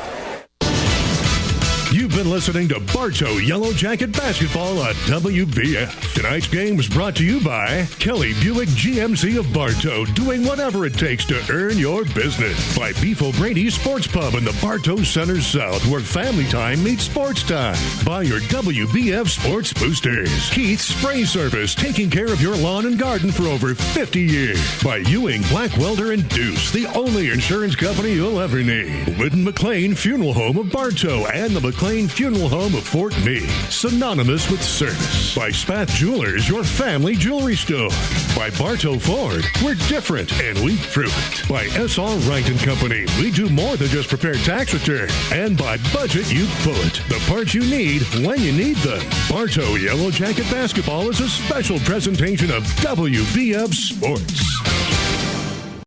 You've been listening to Bartow Yellow Jacket Basketball on WBF. Tonight's game was brought to you by Kelly Buick GMC of Bartow, doing whatever it takes to earn your business. By Beef O'Brady's Sports Pub in the Bartow Center South, where family time meets sports time. By your WBF Sports Boosters. Keith's Spray Service, taking care of your lawn and garden for over 50 years. By Ewing, Black Welder, and Deuce, the only insurance company you'll ever need. Whitten McLean Funeral Home of Bartow and the McLean Funeral Home of Fort Meade, synonymous with service. By Spath Jewelers, your family jewelry store. By Bartow Ford, we're different and we prove it. By S.R. Wright & Company, we do more than just prepare tax returns. And by Budget You Bullet, the parts you need when you need them. Bartow Yellow Jacket Basketball is a special presentation of WBF Sports.